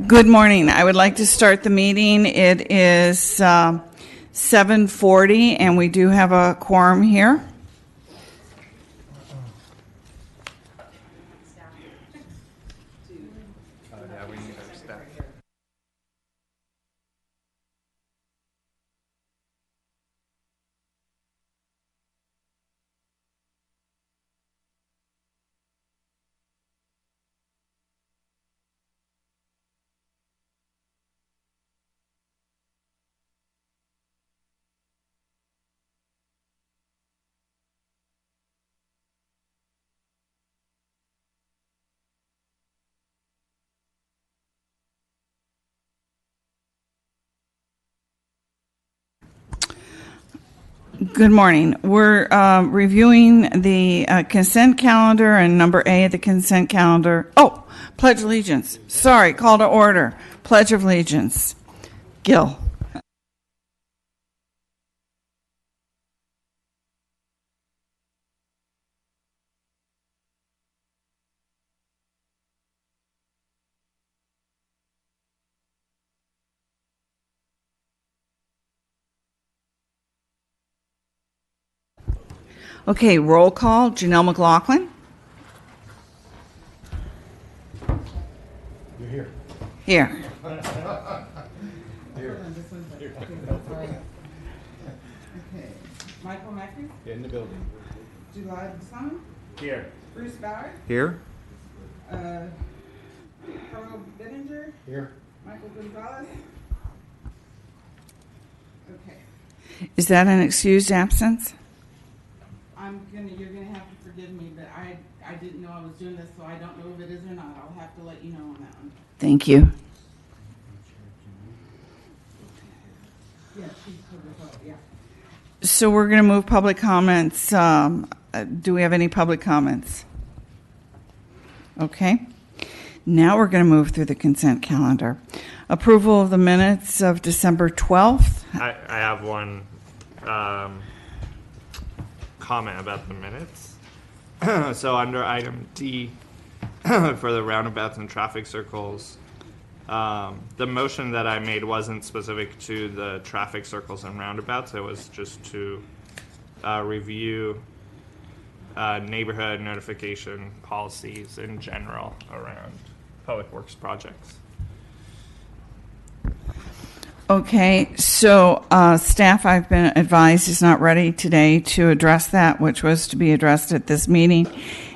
Good morning. I would like to start the meeting. It is 7:40, and we do have a quorum here. We need our staff. Good morning. We're reviewing the consent calendar and number A of the consent calendar. Oh, Pledge of Allegiance. Sorry, call to order. Pledge of Allegiance. Gil. Okay, roll call. Janelle McLaughlin. You're here. Here. Here. Okay. Michael Mackey, In the building. July Simon, Here. Bruce Bauer, Here. Carl Bittinger, Here. Michael Gonzalez. Okay. Is that an excused absence? You're gonna have to forgive me, but I didn't know I was doing this, so I don't know if it is or not. I'll have to let you know on that one. Thank you. Yeah, she's for the vote, yeah. So we're going to move public comments. Do we have any public comments? Okay. Now we're going to move through the consent calendar. Approval of the minutes of December 12th. I have one comment about the minutes. So under item D for the roundabouts and traffic circles, the motion that I made wasn't specific to the traffic circles and roundabouts. It was just to review neighborhood notification policies in general around public works projects. Okay, so staff, I've been advised, is not ready today to address that, which was to be addressed at this meeting.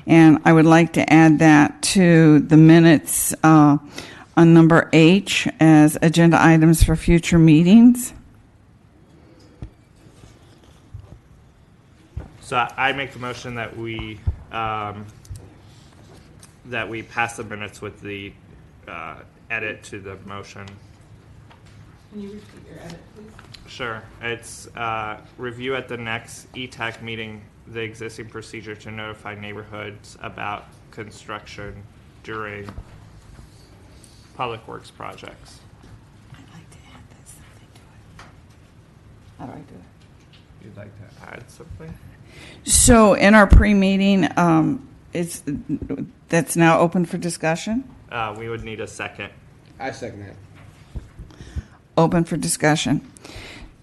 And I would like to add that to the minutes on number H as agenda items for future meetings. So I make the motion that we pass the minutes with the edit to the motion. Can you repeat your edit, please? Sure. It's review at the next ETAC meeting the existing procedure to notify neighborhoods about construction during public works projects. I'd like to add this something to it. How do I do it? You'd like to add something? So in our pre-meeting, that's now open for discussion? We would need a second. I second that. Open for discussion.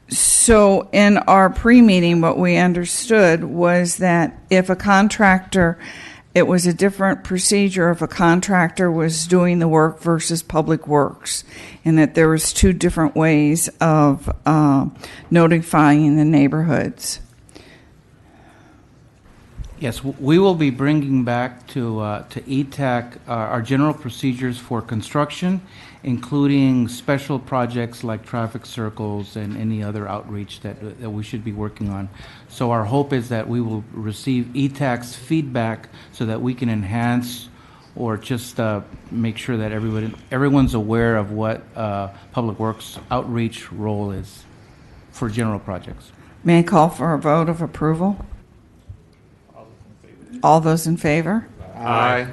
So in our pre-meeting, what we understood was that if a contractor, it was a different procedure if a contractor was doing the work versus public works, and that there was two different ways of notifying the neighborhoods. Yes, we will be bringing back to ETAC our general procedures for construction, including special projects like traffic circles and any other outreach that we should be working on. So our hope is that we will receive ETAC's feedback so that we can enhance or just make sure that everyone's aware of what Public Works outreach role is for general projects. May I call for a vote of approval? All those in favor? Aye.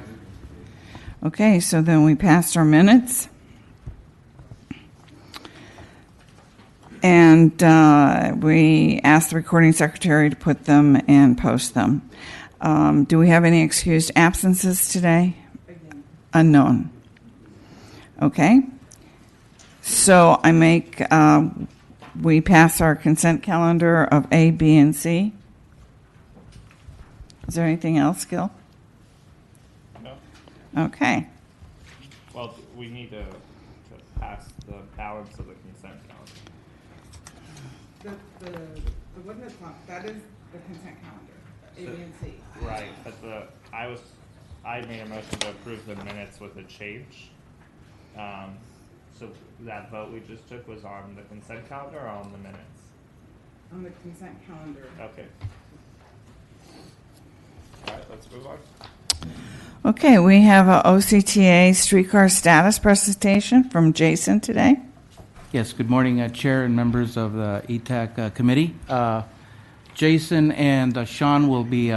Okay, so then we passed our minutes. And we asked the recording secretary to put them and post them. Do we have any excused absences today? Again, Unknown. Okay. So I make, we pass our consent calendar of A, B, and C. Is there anything else, Gil? No? Okay. Well, we need to pass the balance of the consent calendar. the one that's on, that is the consent calendar, A, B, and C. Right, but I made a motion to approve the minutes with a change. So that vote we just took was on the consent calendar or on the minutes? On the consent calendar. Okay. All right, let's move on. Okay, we have a OCTA streetcar status presentation from Jason today. Yes, good morning, Chair and members of the ETAC committee. Jason and Sean will be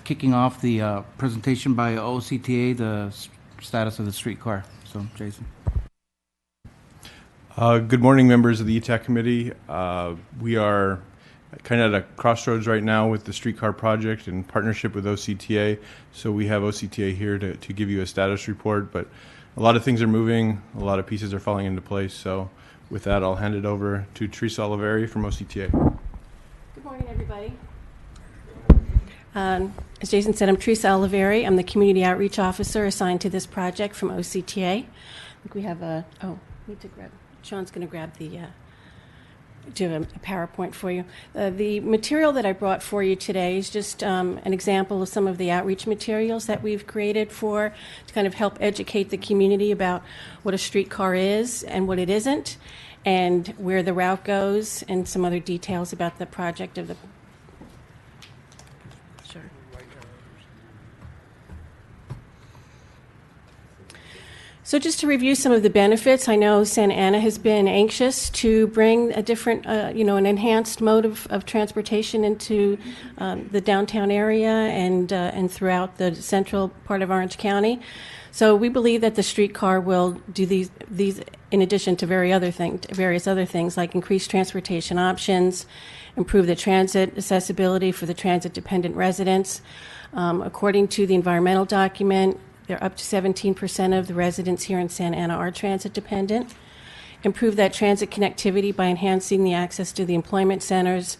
kicking off the presentation by OCTA, the status of the streetcar. So, Jason. Good morning, members of the ETAC committee. We are kind of at a crossroads right now with the streetcar project in partnership with OCTA. So we have OCTA here to give you a status report, but a lot of things are moving, a lot of pieces are falling into place. So with that, I'll hand it over to Teresa Oliveri from OCTA. Good morning, everybody. As Jason said, I'm Teresa Oliveri. I'm the Community Outreach Officer assigned to this project from OCTA. I think we have Sean's going to grab the a PowerPoint for you. The material that I brought for you today is just an example of some of the outreach materials that we've created to kind of help educate the community about what a streetcar is and what it isn't, and where the route goes, and some other details about the project of the. Sure. So just to review some of the benefits, I know Santa Ana has been anxious to bring a different, an enhanced mode of transportation into the downtown area and throughout the central part of Orange County. So we believe that the streetcar will do these in addition to various other things like increase transportation options, improve the transit accessibility for the transit-dependent residents. According to the environmental document, they're up to 17% of the residents here in Santa Ana are transit dependent. Improve that transit connectivity by enhancing the access to the employment centers,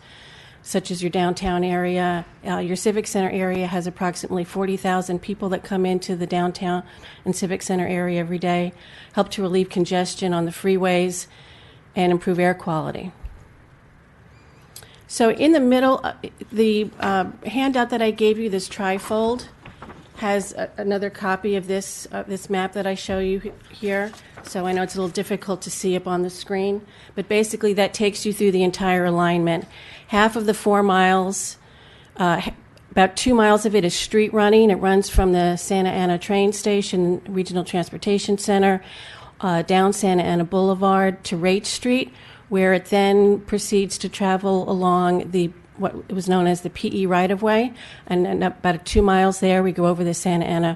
such as your downtown area. Your Civic Center area has approximately 40,000 people that come into the downtown and Civic Center area every day. Help to relieve congestion on the freeways and improve air quality. So in the middle, the handout that I gave you, this trifold, has another copy of this map that I show you here. So I know it's a little difficult to see up on the screen, but basically that takes you through the entire alignment. Half of the 4 miles, about 2 miles of it is street running. It runs from the Santa Ana train station, Regional Transportation Center, down Santa Ana Boulevard to Rate Street, where it then proceeds to travel along what was known as the PE right-of-way, and about 2 miles there, we go over the Santa Ana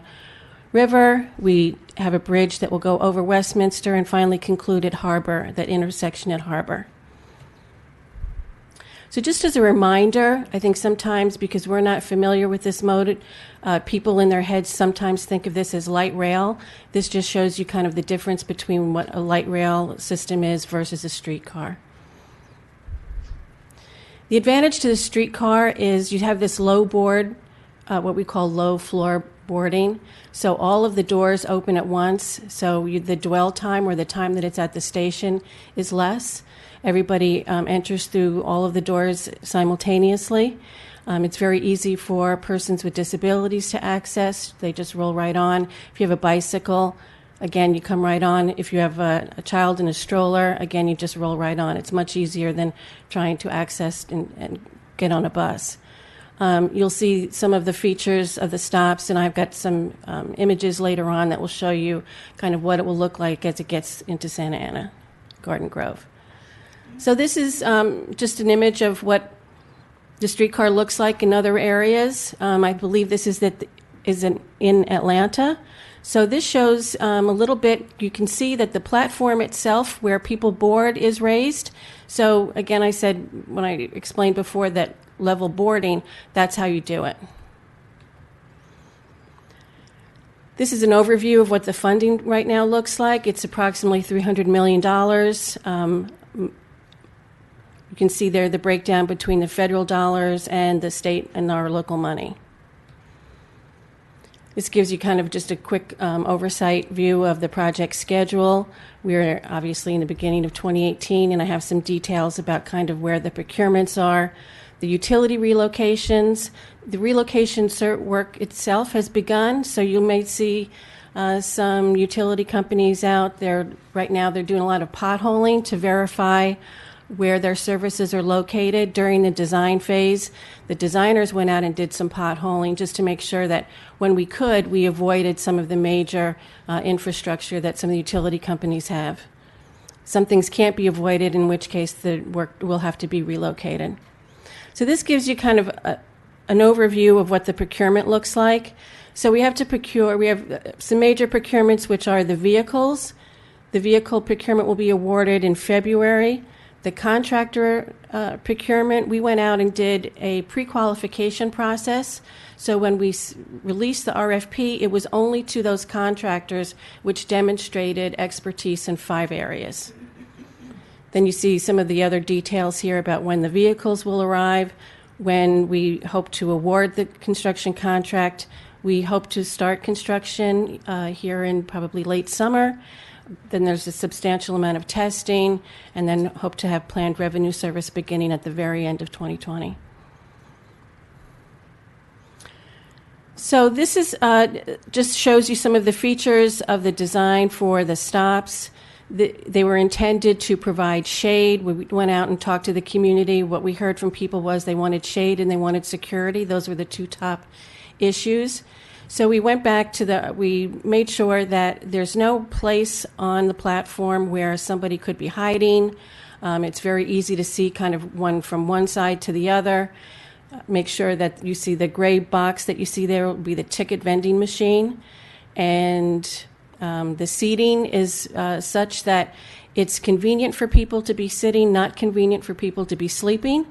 River. We have a bridge that will go over Westminster and finally conclude at Harbor, that intersection at Harbor. So just as a reminder, I think sometimes because we're not familiar with this mode, people in their heads sometimes think of this as light rail. This just shows you kind of the difference between what a light rail system is versus a streetcar. The advantage to the streetcar is you have this low board, what we call low floor boarding. So all of the doors open at once. So the dwell time, or the time that it's at the station, is less. Everybody enters through all of the doors simultaneously. It's very easy for persons with disabilities to access. They just roll right on. If you have a bicycle, again, you come right on. If you have a child in a stroller, again, you just roll right on. It's much easier than trying to access and get on a bus. You'll see some of the features of the stops, and I've got some images later on that will show you kind of what it will look like as it gets into Santa Ana, Garden Grove. So this is just an image of what the streetcar looks like in other areas. I believe this is in Atlanta. So this shows a little bit, you can see that the platform itself where people board is raised. So again, I said when I explained before that level boarding, that's how you do it. This is an overview of what the funding right now looks like. It's approximately $300 million. You can see there the breakdown between the federal dollars and the state and our local money. This gives you kind of just a quick oversight view of the project schedule. We're obviously in the beginning of 2018, and I have some details about kind of where the procurements are. The utility relocations, the relocation work itself has begun, so you may see some utility companies out there. Right now they're doing a lot of potholing to verify where their services are located during the design phase. The designers went out and did some potholing just to make sure that when we could, we avoided some of the major infrastructure that some of the utility companies have. Some things can't be avoided, in which case the work will have to be relocated. So this gives you kind of an overview of what the procurement looks like. So we have some major procurements, which are the vehicles. The vehicle procurement will be awarded in February. The contractor procurement, we went out and did a pre-qualification process. So when we released the RFP, it was only to those contractors which demonstrated expertise in 5 areas. Then you see some of the other details here about when the vehicles will arrive, when we hope to award the construction contract. We hope to start construction here in probably late summer. Then there's a substantial amount of testing, and then hope to have planned revenue service beginning at the very end of 2020. So this is just shows you some of the features of the design for the stops. They were intended to provide shade. We went out and talked to the community. What we heard from people was they wanted shade and they wanted security. Those were the 2 top issues. So we went back to we made sure that there's no place on the platform where somebody could be hiding. It's very easy to see kind of one from one side to the other. Make sure that you see the gray box that you see there will be the ticket vending machine. And the seating is such that it's convenient for people to be sitting, not convenient for people to be sleeping.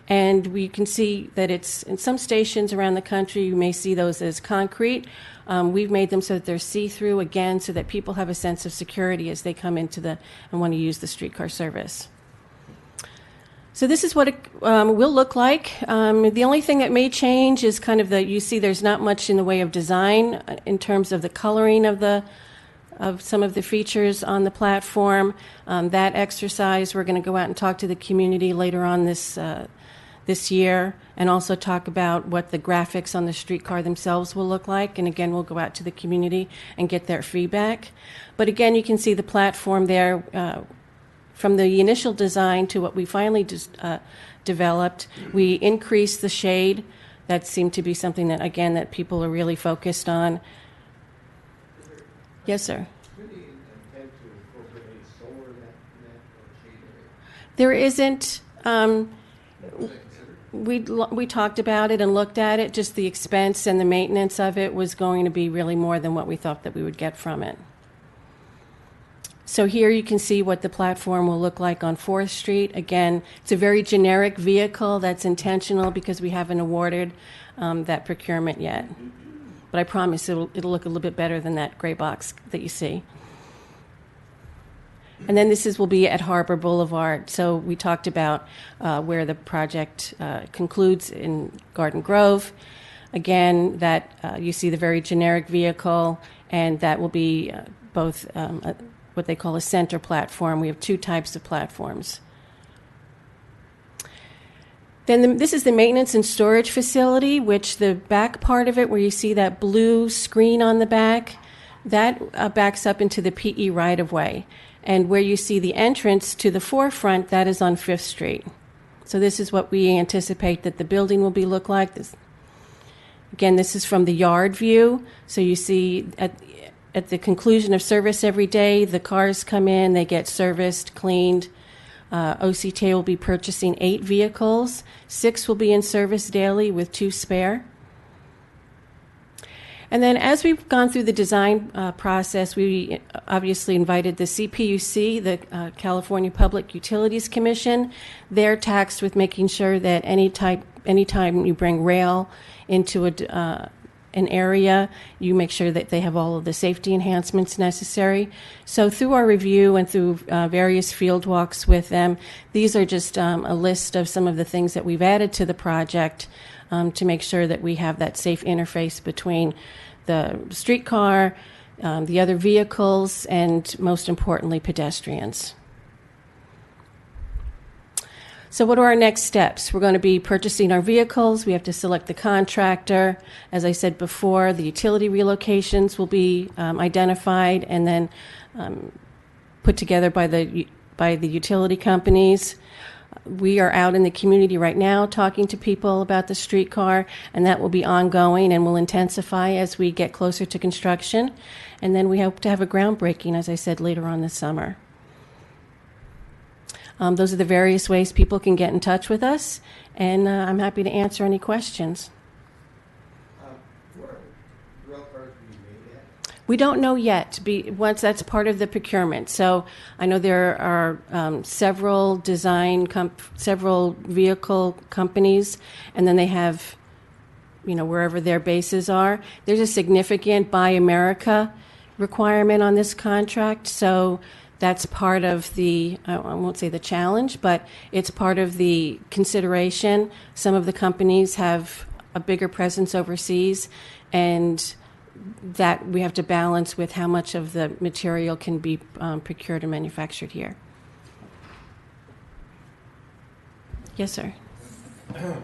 And we can see that it's in some stations around the country, you may see those as concrete. We've made them so that they're see-through, again, so that people have a sense of security as they come into and want to use the streetcar service. So this is what it will look like. The only thing that may change is kind of you see there's not much in the way of design in terms of the coloring of some of the features on the platform. That exercise, we're going to go out and talk to the community later on this year, and also talk about what the graphics on the streetcar themselves will look like. And again, we'll go out to the community and get their feedback. But again, you can see the platform there. From the initial design to what we finally developed, we increased the shade. That seemed to be something that, again, that people are really focused on. Yes, sir. There isn't. We talked about it and looked at it. Just the expense and the maintenance of it was going to be really more than what we thought that we would get from it. So here you can see what the platform will look like on 4th Street. Again, it's a very generic vehicle. That's intentional because we haven't awarded that procurement yet. But I promise it'll look a little bit better than that gray box that you see. And then will be at Harbor Boulevard. So we talked about where the project concludes in Garden Grove. Again, that you see the very generic vehicle, and that will be both what they call a center platform. We have 2 types of platforms. Then this is the maintenance and storage facility, which the back part of it, where you see that blue screen on the back, that backs up into the PE right-of-way. And where you see the entrance to the forefront, that is on 5th Street. So this is what we anticipate that the building will look like. Again, this is from the yard view. So you see at the conclusion of service every day, the cars come in, they get serviced, cleaned. OCTA will be purchasing 8 vehicles. 6 will be in service daily with 2 spare. And then as we've gone through the design process, we obviously invited the CPUC, the California Public Utilities Commission. They're tasked with making sure that anytime you bring rail into an area, you make sure that they have all of the safety enhancements necessary. So through our review and through various field walks with them, these are just a list of some of the things that we've added to the project to make sure that we have that safe interface between the streetcar, the other vehicles, and most importantly, pedestrians. So what are our next steps? We're going to be purchasing our vehicles. We have to select the contractor. As I said before, the utility relocations will be identified and then put together by the utility companies. We are out in the community right now talking to people about the streetcar, and that will be ongoing and will intensify as we get closer to construction. And then we hope to have a groundbreaking, as I said, later on this summer. Those are the various ways people can get in touch with us, and I'm happy to answer any questions. We don't know yet. Once that's part of the procurement. So I know there are several several vehicle companies, and then they have, wherever their bases are. There's a significant Buy America requirement on this contract, so that's part of the, I won't say the challenge, but it's part of the consideration. Some of the companies have a bigger presence overseas, and that we have to balance with how much of the material can be procured and manufactured here. Yes, sir. On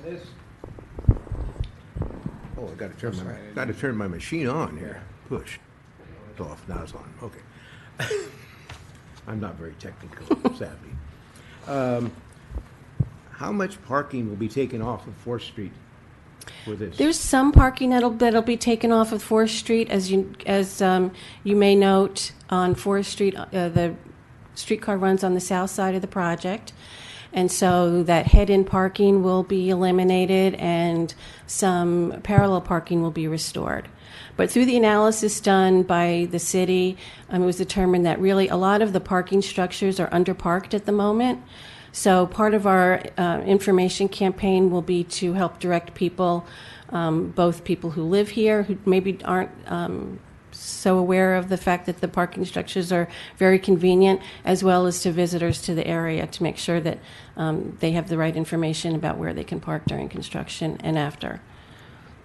this, oh, I got to turn my machine on here. Push. It's off. Now it's on. Okay. I'm not very technical, sadly. How much parking will be taken off of 4th Street for this? There's some parking that'll be taken off of 4th Street, as you may note on 4th Street. The streetcar runs on the south side of the project, and so that head-in parking will be eliminated, and some parallel parking will be restored. But through the analysis done by the city, it was determined that really a lot of the parking structures are underparked at the moment. So part of our information campaign will be to help direct people, both people who live here, who maybe aren't so aware of the fact that the parking structures are very convenient, as well as to visitors to the area, to make sure that they have the right information about where they can park during construction and after.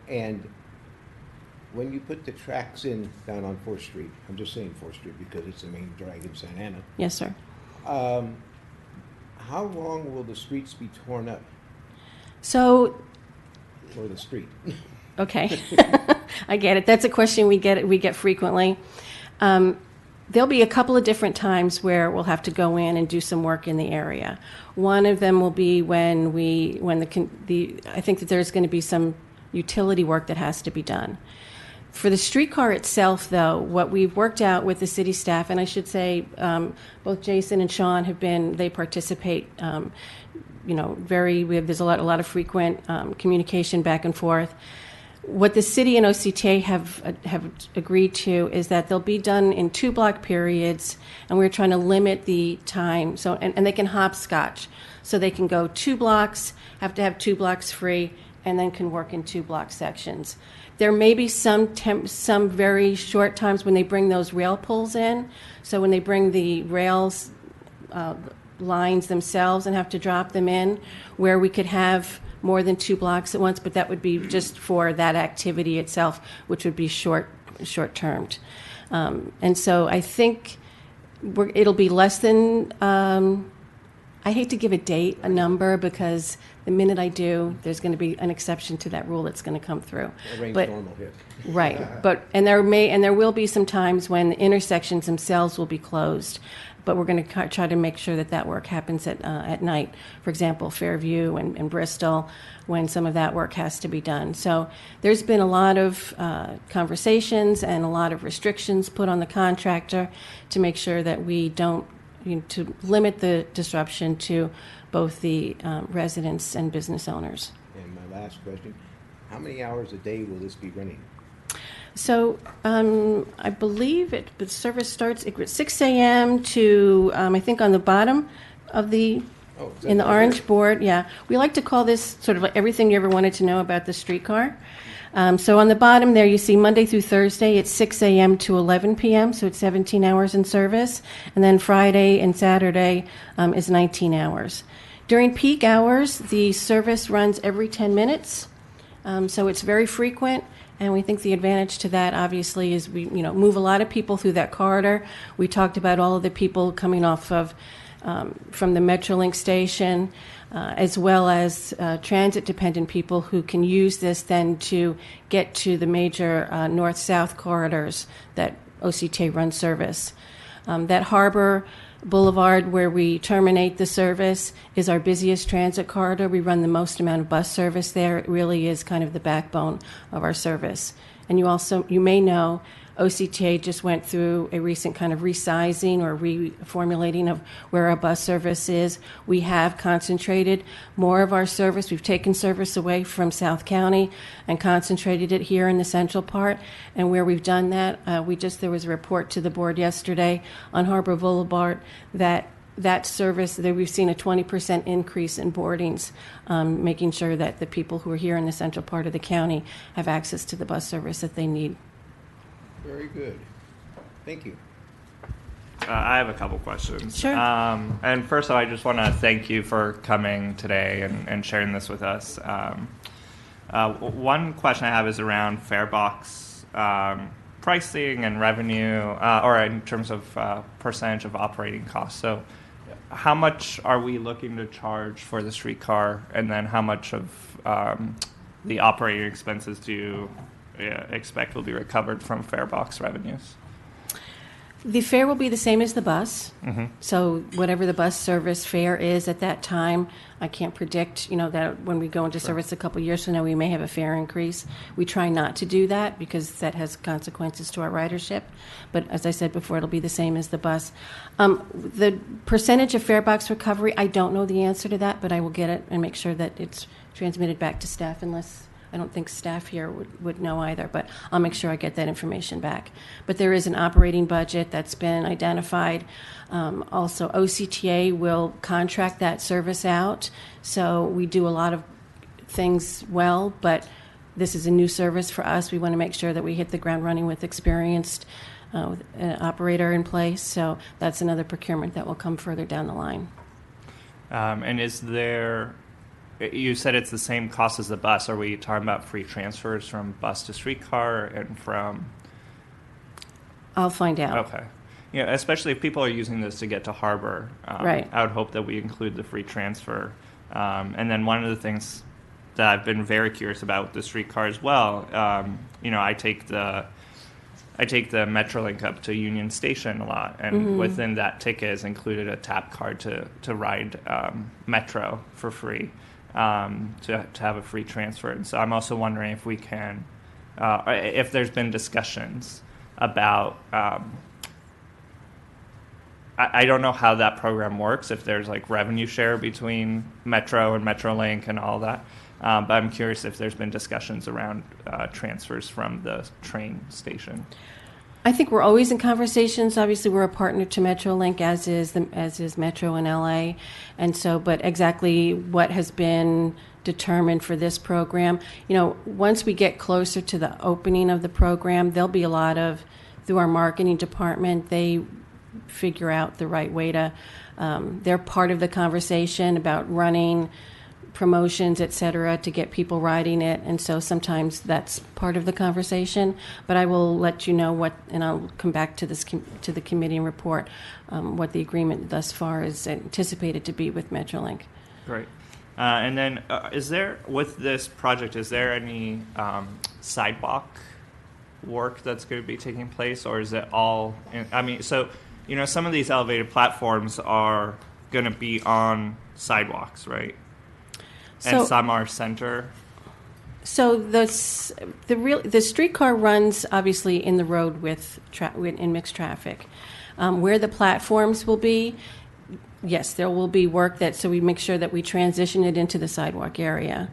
And when you put the tracks in down on 4th Street, I'm just saying 4th Street because it's the main drag in Santa Ana. Yes, sir. How long will the streets be torn up? So, Or the street? okay, I get it. That's a question we get frequently. There'll be a couple of different times where we'll have to go in and do some work in the area. One of them will be when I think that there's going to be some utility work that has to be done. For the streetcar itself, though, what we've worked out with the city staff, and I should say both Jason and Sean they participate, there's a lot of frequent communication back and forth. What the city and OCTA have agreed to is that they'll be done in 2 block periods, and we're trying to limit the time, so and they can hopscotch. So they can go 2 blocks, have to have 2 blocks free, and then can work in 2 block sections. There may be some very short times when they bring those rail pulls in. So when they bring the rails lines themselves and have to drop them in, where we could have more than 2 blocks at once, but that would be just for that activity itself, which would be short-termed. And so I think it'll be less than. I hate to give a number, because the minute I do, there's going to be an exception to that rule that's going to come through. A rain But storm will hit. right, and there will be some times when the intersections themselves will be closed, but we're going to try to make sure that work happens at night. For example, Fairview and Bristol, when some of that work has to be done. So there's been a lot of conversations and a lot of restrictions put on the contractor to make sure that we don't, to limit the disruption to both the residents and business owners. And my last question, how many hours a day will this be running? So I believe the service starts at 6 a.m. to, I think on the bottom of the Oh, is that In the right orange here? board, yeah. We like to call this sort of like everything you ever wanted to know about the streetcar. So on the bottom there, you see Monday through Thursday, it's 6 a.m. to 11 p.m., so it's 17 hours in service. And then Friday and Saturday is 19 hours. During peak hours, the service runs every 10 minutes, so it's very frequent. And we think the advantage to that, obviously, is we move a lot of people through that corridor. We talked about all of the people coming off of from the Metrolink station, as well as transit-dependent people who can use this then to get to the major north-south corridors that OCTA runs service. That Harbor Boulevard, where we terminate the service, is our busiest transit corridor. We run the most amount of bus service there. It really is kind of the backbone of our service. And you may know, OCTA just went through a recent kind of resizing or reformulating of where our bus service is. We have concentrated more of our service. We've taken service away from South County and concentrated it here in the central part. And where we've done that, there was a report to the board yesterday on Harbor Boulevard that service, that we've seen a 20% increase in boardings, making sure that the people who are here in the central part of the county have access to the bus service that they need. Very good. Thank you. I have a couple questions. Sure. And first of all, I just want to thank you for coming today and sharing this with us. One question I have is around farebox pricing and revenue, or in terms of percentage of operating costs. So how much are we looking to charge for the streetcar, and then how much of the operating expenses do you expect will be recovered from farebox revenues? The fare will be the same as the bus. Mm-hmm. So whatever the bus service fare is at that time, I can't predict, that when we go into service a couple years from now, we may have a fare increase. We try not to do that because that has consequences to our ridership. But as I said before, it'll be the same as the bus. The percentage of farebox recovery, I don't know the answer to that, but I will get it and make sure that it's transmitted back to staff, unless I don't think staff here would know either, but I'll make sure I get that information back. But there is an operating budget that's been identified. Also, OCTA will contract that service out. So we do a lot of things well, but this is a new service for us. We want to make sure that we hit the ground running with experienced with an operator in place. So that's another procurement that will come further down the line. And is there... You said it's the same cost as the bus. Are we talking about free transfers from bus to streetcar and from... I'll find out. Okay. Yeah, especially if people are using this to get to Harbor. Right. I would hope that we include the free transfer. And then one of the things that I've been very curious about with the streetcar as well, I take the Metrolink up to Union Station a lot, and within that ticket is included a tap card to ride Metro for free. To have a free transfer. And so I'm also wondering if we can, if there's been discussions about, I don't know how that program works, if there's like revenue share between Metro and Metrolink and all that, but I'm curious if there's been discussions around transfers from the train station. I think we're always in conversations. Obviously, we're a partner to Metrolink, as is Metro in LA, and so. But exactly what has been determined for this program, once we get closer to the opening of the program, there'll be a lot of, through our marketing department, they figure out the right way to. They're part of the conversation about running promotions, et cetera, to get people riding it, and so sometimes that's part of the conversation. But I will let you know what, and I'll come back to this to the committee and report what the agreement thus far is anticipated to be with Metrolink. Great. And then, is there, with this project, is there any sidewalk work that's going to be taking place, or is it all? Some of these elevated platforms are going to be on sidewalks, right? And some are center. So the streetcar runs obviously in the road in mixed traffic. Where the platforms will be, yes, there will be work so we make sure that we transition it into the sidewalk area.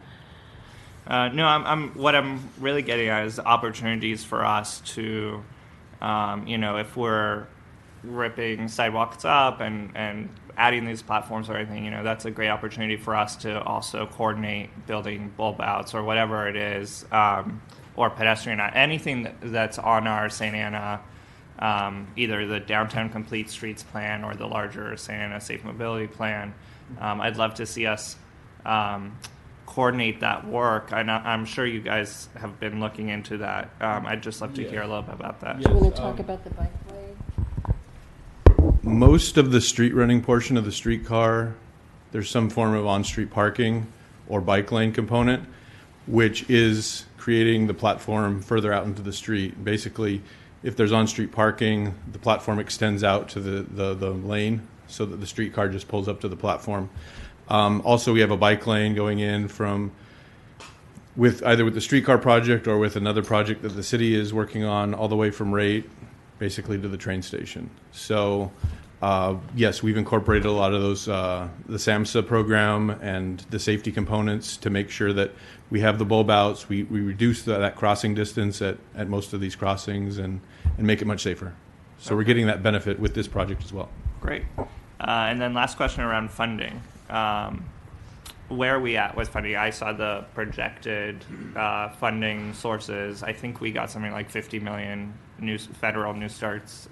What I'm really getting at is opportunities for us to, if we're ripping sidewalks up and adding these platforms or anything, that's a great opportunity for us to also coordinate building bulb outs or whatever it is, or pedestrian, anything that's on our St. Anna, either the Downtown Complete Streets Plan or the larger St. Anna Safe Mobility Plan. I'd love to see us coordinate that work. I'm sure you guys have been looking into that. I'd just love to hear a little bit about that. Do you want to talk about the bikeway? Most of the street running portion of the streetcar, there's some form of on-street parking or bike lane component, which is creating the platform further out into the street. Basically, if there's on-street parking, the platform extends out to the lane so that the streetcar just pulls up to the platform. Also, we have a bike lane going in with the streetcar project or with another project that the city is working on, all the way from Rate, basically to the train station. So, yes, we've incorporated a lot of those, the SAMHSA program and the safety components to make sure that we have the bulb outs. We reduce that crossing distance at most of these crossings and make it much safer. So we're getting that benefit with this project as well. Great. And then last question around funding. Where are we at with funding? I saw the projected funding sources. I think we got something like 50 million federal New Starts.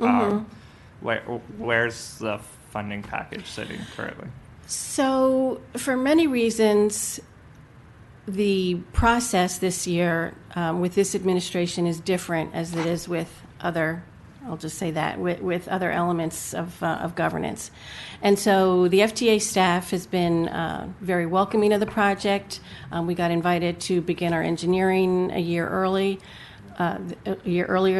Where's the funding package sitting currently? So, for many reasons, the process this year with this administration is different as it is with other, I'll just say that, with other elements of governance. And so the FTA staff has been very welcoming of the project. We got invited to begin our engineering a year earlier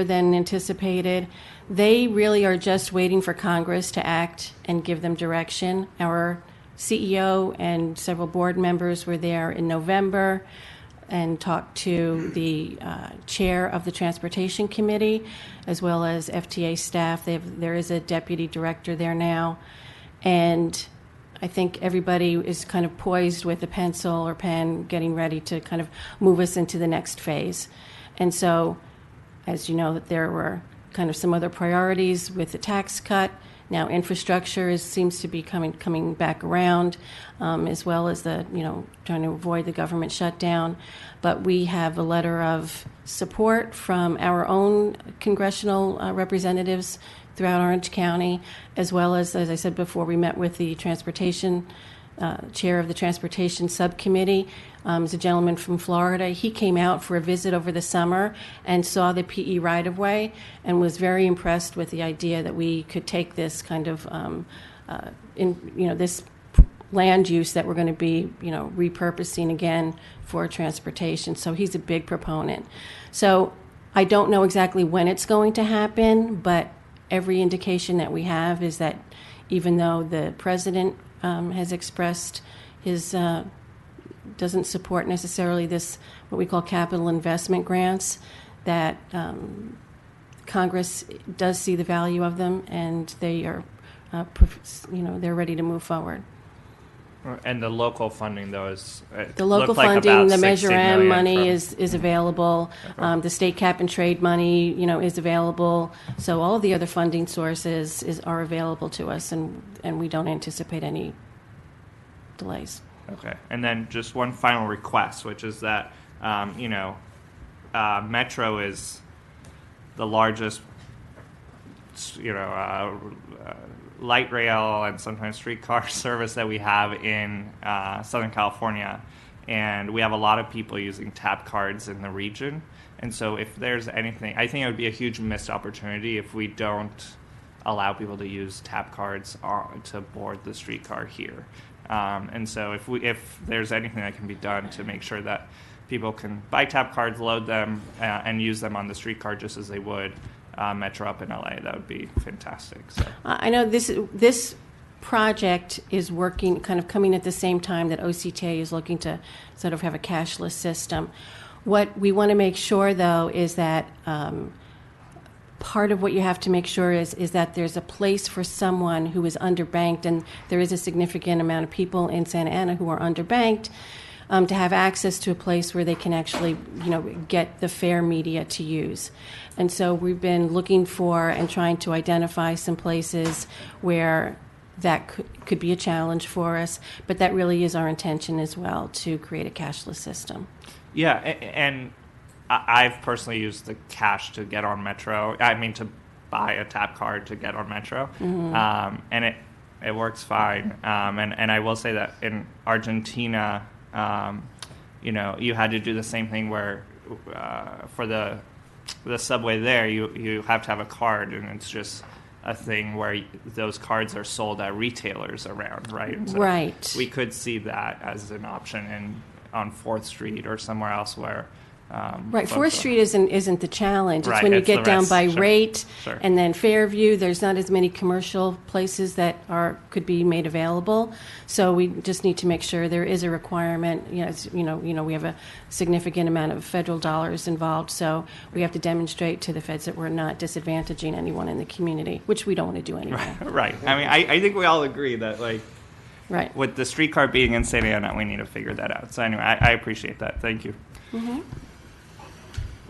than anticipated. They really are just waiting for Congress to act and give them direction. Our CEO and several board members were there in November and talked to the chair of the Transportation Committee, as well as FTA staff. There is a deputy director there now. And I think everybody is kind of poised with a pencil or pen, getting ready to kind of move us into the next phase. And so, as you know, that there were kind of some other priorities with the tax cut. Now infrastructure seems to be coming back around, as well as trying to avoid the government shutdown. But we have a letter of support from our own congressional representatives throughout Orange County, as well as I said before, we met with the transportation chair of the transportation subcommittee. Is a gentleman from Florida. He came out for a visit over the summer and saw the PE right-of-way and was very impressed with the idea that we could take this kind of, this land use that we're going to be, repurposing again for transportation. So he's a big proponent. So I don't know exactly when it's going to happen, but every indication that we have is that even though the president has expressed his doesn't support necessarily this, what we call capital investment grants, that Congress does see the value of them, and they are, they're ready to move forward. And the local funding, though, is the local like funding, the 60 Measure M million money is available. Okay. The state cap and trade money, is available. So all of the other funding sources are available to us, and we don't anticipate any delays. Okay, and then just one final request, which is that, Metro is the largest, light rail and sometimes streetcar service that we have in Southern California, and we have a lot of people using tap cards in the region. And so if there's anything, I think it would be a huge missed opportunity if we don't allow people to use tap cards to board the streetcar here. And so if there's anything that can be done to make sure that people can buy tap cards, load them, and use them on the streetcar just as they would Metro up in LA, that would be fantastic. So I know this project is working, kind of coming at the same time that OCTA is looking to sort of have a cashless system. What we want to make sure, though, is that part of what you have to make sure is that there's a place for someone who is underbanked, and there is a significant amount of people in Santa Ana who are underbanked. to have access to a place where they can actually, get the fair media to use. And so we've been looking for and trying to identify some places where that could be a challenge for us, but that really is our intention as well, to create a cashless system. Yeah, and I've personally used the cash to get on Metro. I mean, to buy a tap card to get on Metro, and it works fine. And I will say that in Argentina, you had to do the same thing where for the subway there, you have to have a card, and it's just a thing where those cards are sold at retailers around, right? So right. We could see that as an option on 4th Street or somewhere else where. Right, 4th Street isn't the challenge. It's right, when you it's get the down rest. by Sure. rate, Sure. and then Fairview. There's not as many commercial places that could be made available. So we just need to make sure there is a requirement. We have a significant amount of federal dollars involved, so we have to demonstrate to the feds that we're not disadvantaging anyone in the community, which we don't want to do anyway. Right. I mean, I think we all agree that Right. with the streetcar being in Santa Ana, we need to figure that out. So anyway, I appreciate that. Thank you. Mm-hmm.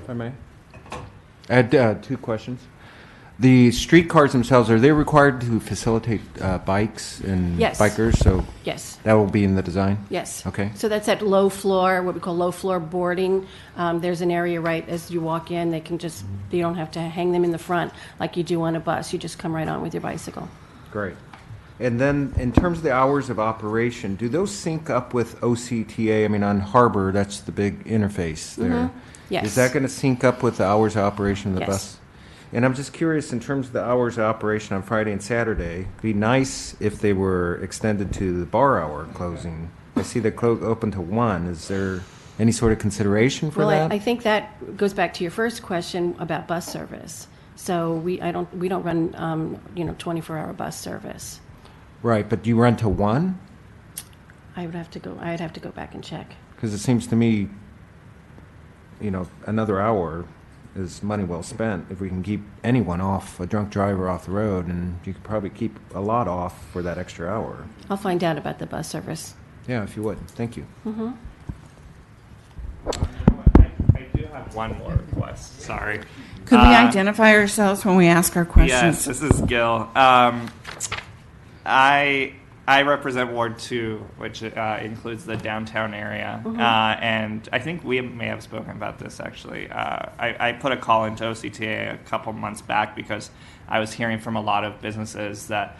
If I may. I had 2 questions. The streetcars themselves, are they required to facilitate bikes and Yes. bikers? So Yes. that will be in the design? Yes. Okay. So that's at low floor, what we call low floor boarding. There's an area right as you walk in. You don't have to hang them in the front like you do on a bus. You just come right on with your bicycle. Great. And then in terms of the hours of operation, do those sync up with OCTA? I mean, on Harbor, that's the big interface there. Yes. Is that going to sync up with the hours of operation of the Yes. bus? And I'm just curious, in terms of the hours of operation on Friday and Saturday, it'd be nice if they were extended to the bar hour closing. I see they're open to 1. Is there any sort of consideration for Well, that? I think that goes back to your first question about bus service. So we don't run 24-hour bus service. Right, but do you run to 1? I'd have to go back and check. Because it seems to me, another hour is money well spent if we can keep anyone off, a drunk driver off the road, and you could probably keep a lot off for that extra hour. I'll find out about the bus service. Yeah, if you would. Thank you. Mm-hmm. I do have one more request. Sorry. Could we identify ourselves when we ask our questions? Yes, this is Gil. I represent Ward 2, which includes the downtown area, and I think we may have spoken about this actually. I put a call into OCTA a couple months back because I was hearing from a lot of businesses that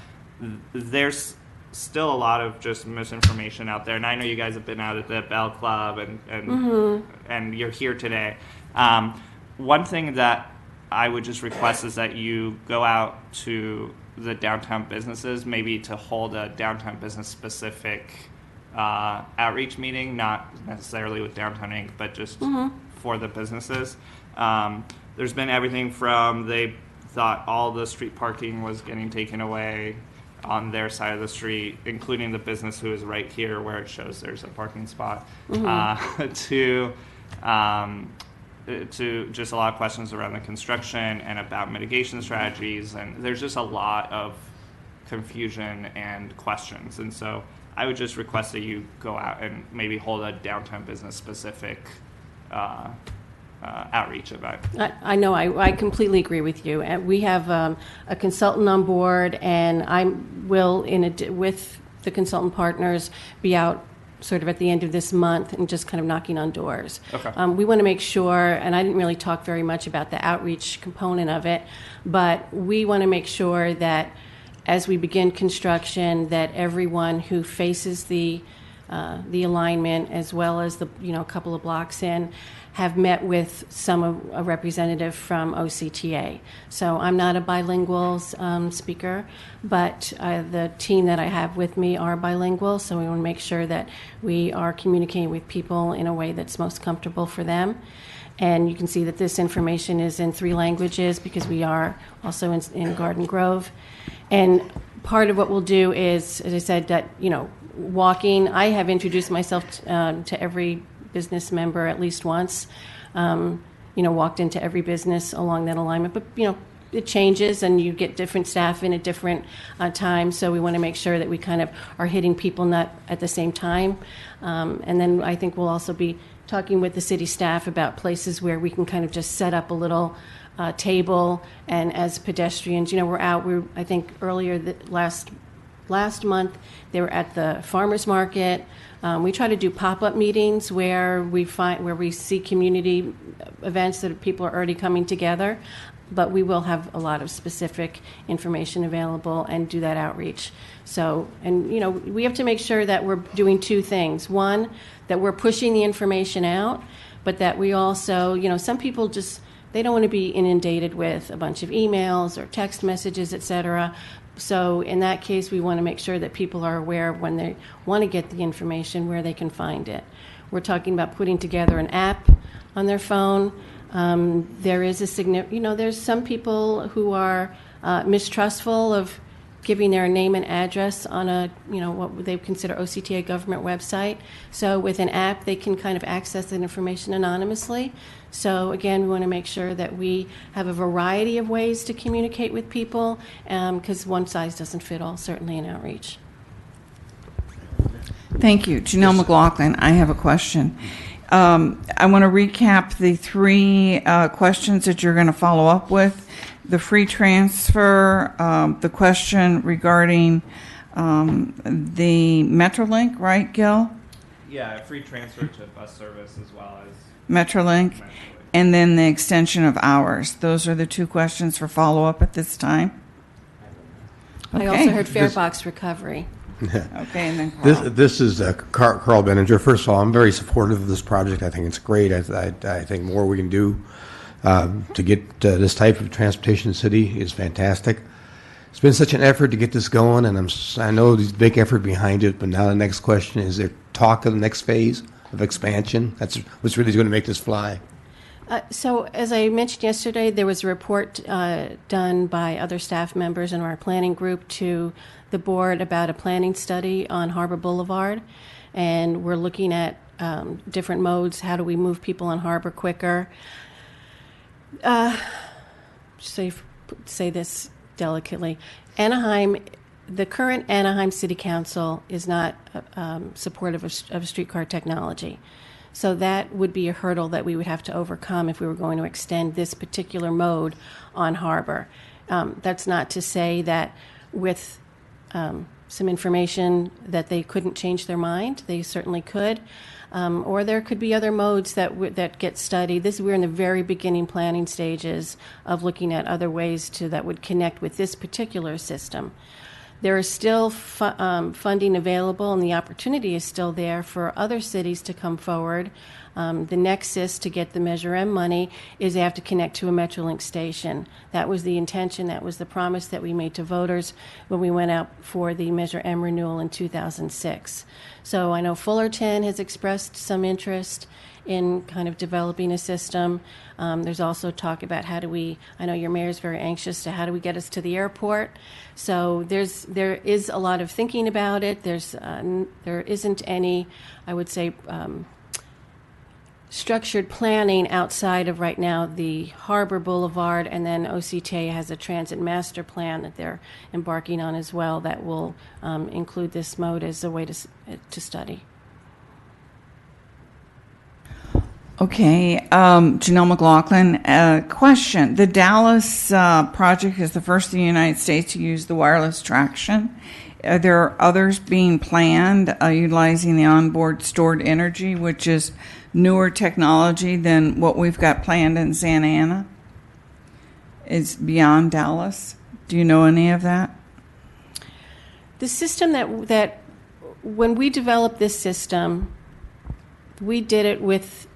there's still a lot of just misinformation out there, and I know you guys have been out at the Bell Club and you're here today. One thing that I would just request is that you go out to the downtown businesses, maybe to hold a downtown business specific outreach meeting, not necessarily with Downtown Inc., but just for the businesses. There's been everything from they thought all the street parking was getting taken away on their side of the street, including the business who is right here where it shows there's a parking spot, to just a lot of questions around the construction and about mitigation strategies, and there's just a lot of confusion and questions. And so I would just request that you go out and maybe hold a downtown business specific outreach event. I know, I completely agree with you. And we have a consultant on board, and I will, with the consultant partners, be out sort of at the end of this month and just kind of knocking on doors. Okay. We want to make sure, and I didn't really talk very much about the outreach component of it, but we want to make sure that as we begin construction, that everyone who faces the alignment, as well as the a couple of blocks in, have met with a representative from OCTA. So I'm not a bilingual speaker, but the team that I have with me are bilingual, so we want to make sure that we are communicating with people in a way that's most comfortable for them. And you can see that this information is in 3 languages because we are also in Garden Grove. And part of what we'll do is, as I said, that, walking, I have introduced myself to every business member at least once, walked into every business along that alignment. But, it changes, and you get different staff in at different times. So we want to make sure that we kind of are hitting people not at the same time. And then I think we'll also be talking with the city staff about places where we can kind of just set up a little table, and as pedestrians, we're out. I think earlier last month they were at the farmers market. We try to do pop-up meetings where we see community events that people are already coming together, but we will have a lot of specific information available and do that outreach. So, and we have to make sure that we're doing two things. One, that we're pushing the information out, but that we also, some people just, they don't want to be inundated with a bunch of emails or text messages, et cetera. So in that case, we want to make sure that people are aware of when they want to get the information, where they can find it. We're talking about putting together an app on their phone. There is there's some people who are mistrustful of giving their name and address on a, what they consider OCTA government website. So with an app, they can kind of access that information anonymously. So again, we want to make sure that we have a variety of ways to communicate with people, because one size doesn't fit all, certainly in outreach. Thank you. Janelle McLaughlin, I have a question. I want to recap the three questions that you're going to follow up with. The free transfer, the question regarding the Metrolink, right, Gil? Yeah, free transfer to bus service as well as Metrolink, and then the extension of hours. Those are the two questions for follow-up at this time. I also heard fare box recovery. Okay, and then Carl. This is Carl Benninger. First of all, I'm very supportive of this project. I think it's great. I think more we can do to get this type of transportation in the city is fantastic. It's been such an effort to get this going, and I know there's a big effort behind it, but now the next question is there talk of the next phase of expansion? That's what's really going to make this fly. So as I mentioned yesterday, there was a report done by other staff members in our planning group to the board about a planning study on Harbor Boulevard, and we're looking at different modes. How do we move people on Harbor quicker? Say this delicately. The current Anaheim City Council is not supportive of streetcar technology. So that would be a hurdle that we would have to overcome if we were going to extend this particular mode on Harbor. That's not to say that with some information that they couldn't change their mind. They certainly could. Or there could be other modes that get studied. We're in the very beginning planning stages of looking at other ways that would connect with this particular system. There is still funding available, and the opportunity is still there for other cities to come forward. The nexus to get the Measure M money is they have to connect to a Metrolink station. That was the intention, that was the promise that we made to voters when we went out for the Measure M renewal in 2006. So I know Fullerton has expressed some interest in kind of developing a system. There's also talk about I know your mayor's very anxious to how do we get us to the airport. So there is a lot of thinking about it. There isn't any, I would say, structured planning outside of right now the Harbor Boulevard, and then OCTA has a transit master plan that they're embarking on as well that will include this mode as a way to study. Okay, Janelle McLaughlin, question. The Dallas project is the first in the United States to use the wireless traction. Are there others being planned utilizing the onboard stored energy, which is newer technology than what we've got planned in Santa Ana? Is beyond Dallas? Do you know any of that? The system that when we developed this system, we did it with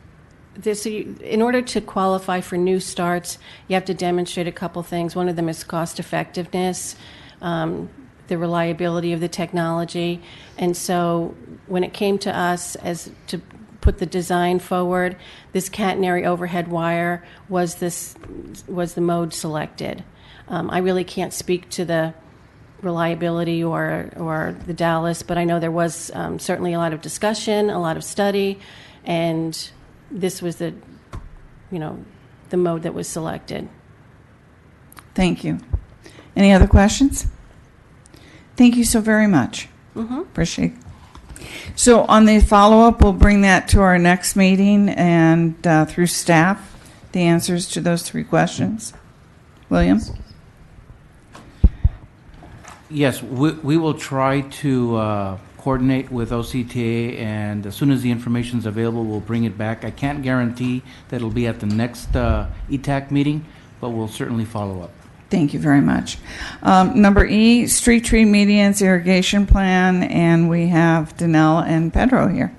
this. In order to qualify for new starts, you have to demonstrate a couple things. One of them is cost effectiveness, the reliability of the technology. And so when it came to us as to put the design forward, this catenary overhead wire was the mode selected. I really can't speak to the reliability or the Dallas, but I know there was certainly a lot of discussion, a lot of study, and this was the mode that was selected. Thank you. Any other questions? Thank you so very much. Appreciate it. So on the follow-up, we'll bring that to our next meeting and through staff, the answers to those 3 questions. William? Yes, we will try to coordinate with OCTA, and as soon as the information is available, we'll bring it back. I can't guarantee that it'll be at the next ETAC meeting, but we'll certainly follow up. Thank you very much. Number E, street tree medians irrigation plan, and we have Danelle and Pedro here.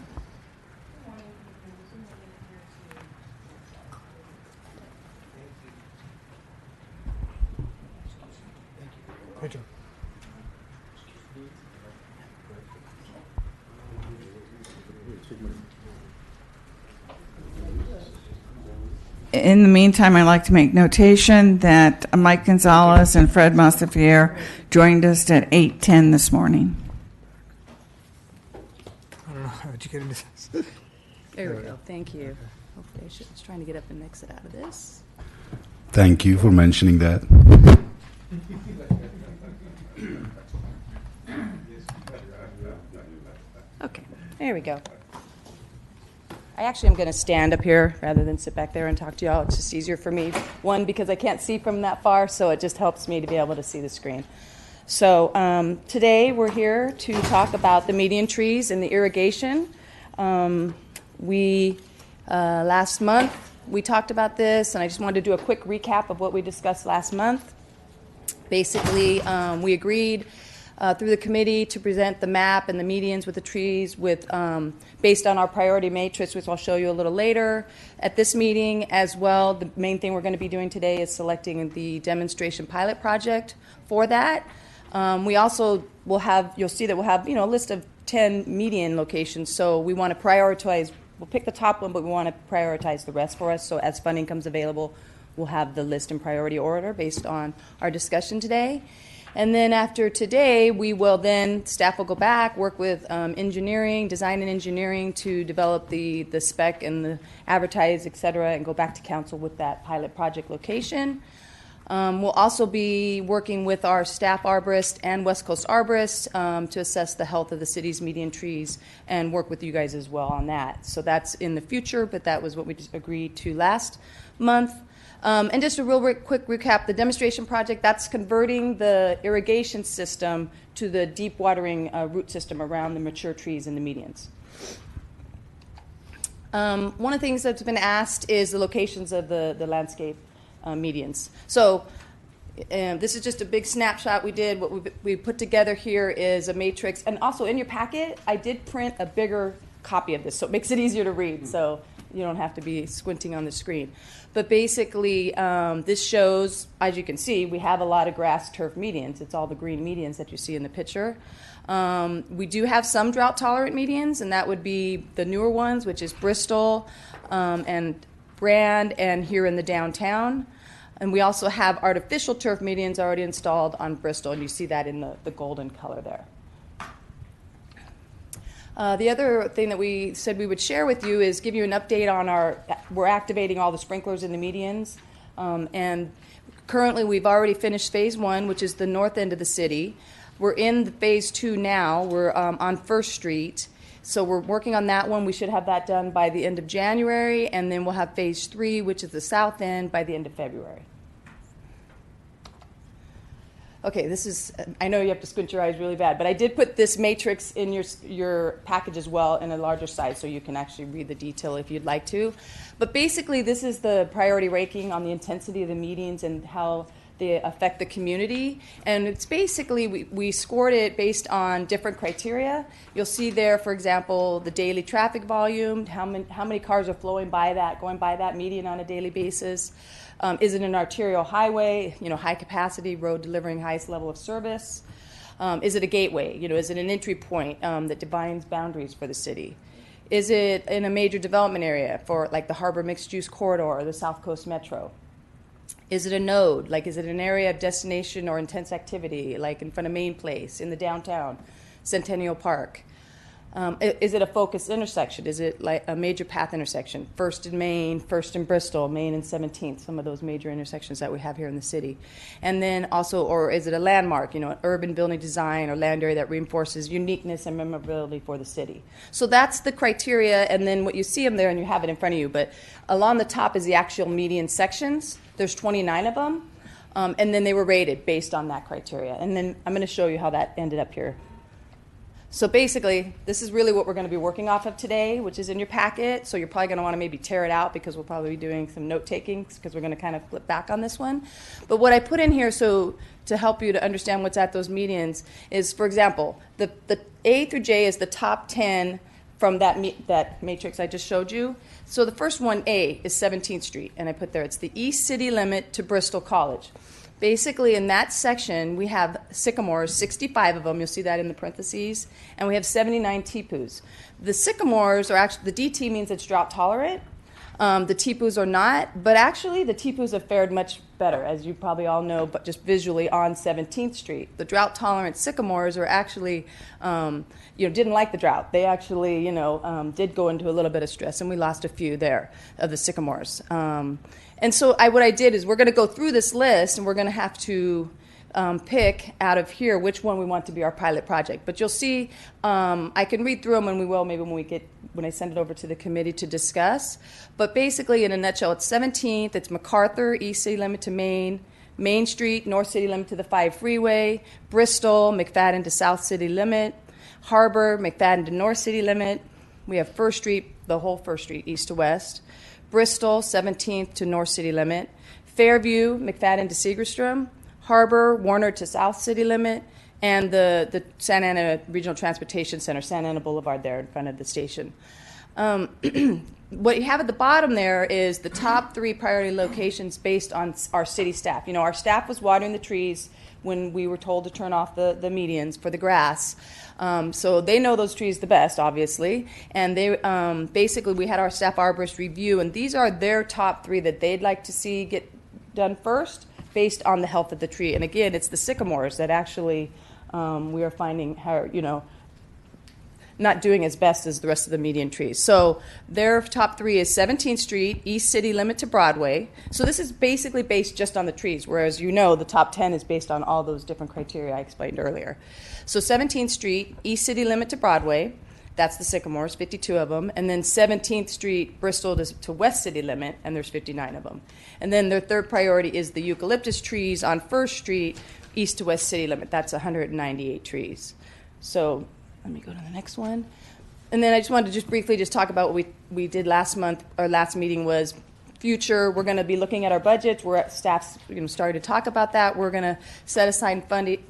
In the meantime, I'd like to make notation that Mike Gonzalez and Fred Montefiore joined us at 8:10 this morning. I don't know, how'd you get into this? There we go. Thank you. Hopefully, I was trying to get up and exit out of this. Thank you for mentioning that. Okay, there we go. I actually am going to stand up here rather than sit back there and talk to y'all. It's just easier for me. One, because I can't see from that far, so it just helps me to be able to see the screen. So today we're here to talk about the median trees and the irrigation. Last month we talked about this, and I just wanted to do a quick recap of what we discussed last month. Basically, we agreed through the committee to present the map and the medians with the trees with based on our priority matrix, which I'll show you a little later at this meeting as well. The main thing we're going to be doing today is selecting the demonstration pilot project for that. We also will have, you'll see that we'll have, a list of 10 median locations. So we want to prioritize, we'll pick the top one, but we want to prioritize the rest for us. So as funding comes available, we'll have the list in priority order based on our discussion today. And then after today, we will then, staff will go back, work with engineering, design and engineering to develop the spec and the advertise, et cetera, and go back to council with that pilot project location. We'll also be working with our staff arborist and West Coast arborist to assess the health of the city's median trees and work with you guys as well on that. So that's in the future, but that was what we just agreed to last month. And just a real quick recap, the demonstration project, that's converting the irrigation system to the deep watering root system around the mature trees and the medians. One of the things that's been asked is the locations of the landscape medians. So this is just a big snapshot we did. What we put together here is a matrix. And also in your packet, I did print a bigger copy of this, so it makes it easier to read. So you don't have to be squinting on the screen. But basically, this shows, as you can see, we have a lot of grass turf medians. It's all the green medians that you see in the picture. We do have some drought-tolerant medians, and that would be the newer ones, which is Bristol and Brand, and here in the downtown. And we also have artificial turf medians already installed on Bristol, and you see that in the golden color there. The other thing that we said we would share with you is give you an update on we're activating all the sprinklers in the medians. And currently we've already finished phase 1, which is the north end of the city. We're in the phase 2 now. We're on First Street. So we're working on that one. We should have that done by the end of January. And then we'll have phase 3, which is the south end, by the end of February. Okay, this is, I know you have to squint your eyes really bad, but I did put this matrix in your package as well in a larger size so you can actually read the detail if you'd like to. But basically, this is the priority ranking on the intensity of the medians and how they affect the community. And it's basically, we scored it based on different criteria. You'll see there, for example, the daily traffic volume, how many cars are going by that median on a daily basis. Is it an arterial highway, high capacity road delivering highest level of service? Is it a gateway? Is it an entry point that defines boundaries for the city? Is it in a major development area for like the Harbor Mixed Use Corridor or the South Coast Metro? Is it a node? Like, is it an area of destination or intense activity, like in front of Main Place, in the downtown, Centennial Park? Is it a focused intersection? Is it like a major path intersection? First in Maine, First in Bristol, Maine and 17th, some of those major intersections that we have here in the city. And then also, or is it a landmark, an urban building design or land area that reinforces uniqueness and memorability for the city? So that's the criteria, and then what you see them there, and you have it in front of you, but along the top is the actual median sections. There's 29 of them, and then they were rated based on that criteria. And then I'm going to show you how that ended up here. So basically, this is really what we're going to be working off of today, which is in your packet. So you're probably going to want to maybe tear it out because we'll probably be doing some note taking because we're going to kind of flip back on this one. But what I put in here so to help you to understand what's at those medians is, for example, the A through J is the top 10 from that matrix I just showed you. So the first one, A, is 17th Street, and I put there, it's the east city limit to Bristol College. Basically, in that section, we have sycamores, 65 of them. You'll see that in the parentheses. And we have 79 tipus. The sycamores are actually, the DT means it's drought tolerant. The tipus are not. But actually, the tipus have fared much better, as you probably all know, but just visually on 17th Street. The drought tolerant sycamores are actually, didn't like the drought. They actually, did go into a little bit of stress, and we lost a few there of the sycamores. And so what I did is we're going to go through this list, and we're going to have to pick out of here which one we want to be our pilot project. But you'll see, I can read through them, and we will maybe when I send it over to the committee to discuss. But basically, in a nutshell, it's 17th, it's MacArthur, east city limit to Main, Main Street, north city limit to the 5 freeway, Bristol, McFadden to south city limit, Harbor, McFadden to north city limit. We have First Street, the whole First Street, east to west. Bristol, 17th to north city limit. Fairview, McFadden to Segerstrom. Harbor, Warner to south city limit. And the Santa Ana Regional Transportation Center, Santa Ana Boulevard there in front of the station. What you have at the bottom there is the top 3 priority locations based on our city staff. Our staff was watering the trees when we were told to turn off the medians for the grass. So they know those trees the best, obviously. And they basically, we had our staff arborist review, and these are their top 3 that they'd like to see get done first based on the health of the tree. And again, it's the sycamores that actually we are finding not doing as best as the rest of the median trees. So their top 3 is 17th Street, east city limit to Broadway. So this is basically based just on the trees, whereas the top 10 is based on all those different criteria I explained earlier. So 17th Street, east city limit to Broadway, that's the sycamores, 52 of them. And then 17th Street, Bristol to west city limit, and there's 59 of them. And then their third priority is the eucalyptus trees on First Street, east to west city limit. That's 198 trees. So let me go to the next one. And then I just wanted to just briefly talk about what we did last month. Our last meeting was future. We're going to be looking at our budgets. Staff's starting to talk about that. We're going to set aside funding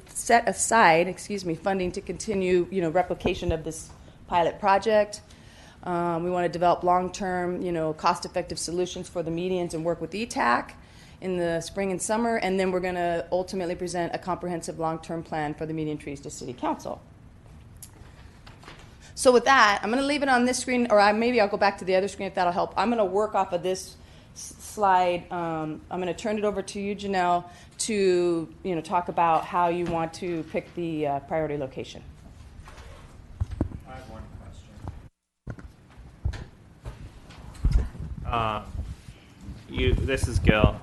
to continue, replication of this pilot project. We want to develop long-term, cost-effective solutions for the medians and work with ETAC in the spring and summer. And then we're going to ultimately present a comprehensive long-term plan for the median trees to City Council. So with that, I'm going to leave it on this screen, or maybe I'll go back to the other screen if that'll help. I'm going to work off of this slide. I'm going to turn it over to you, Janelle, to talk about how you want to pick the priority location. I have one question. This is Gil.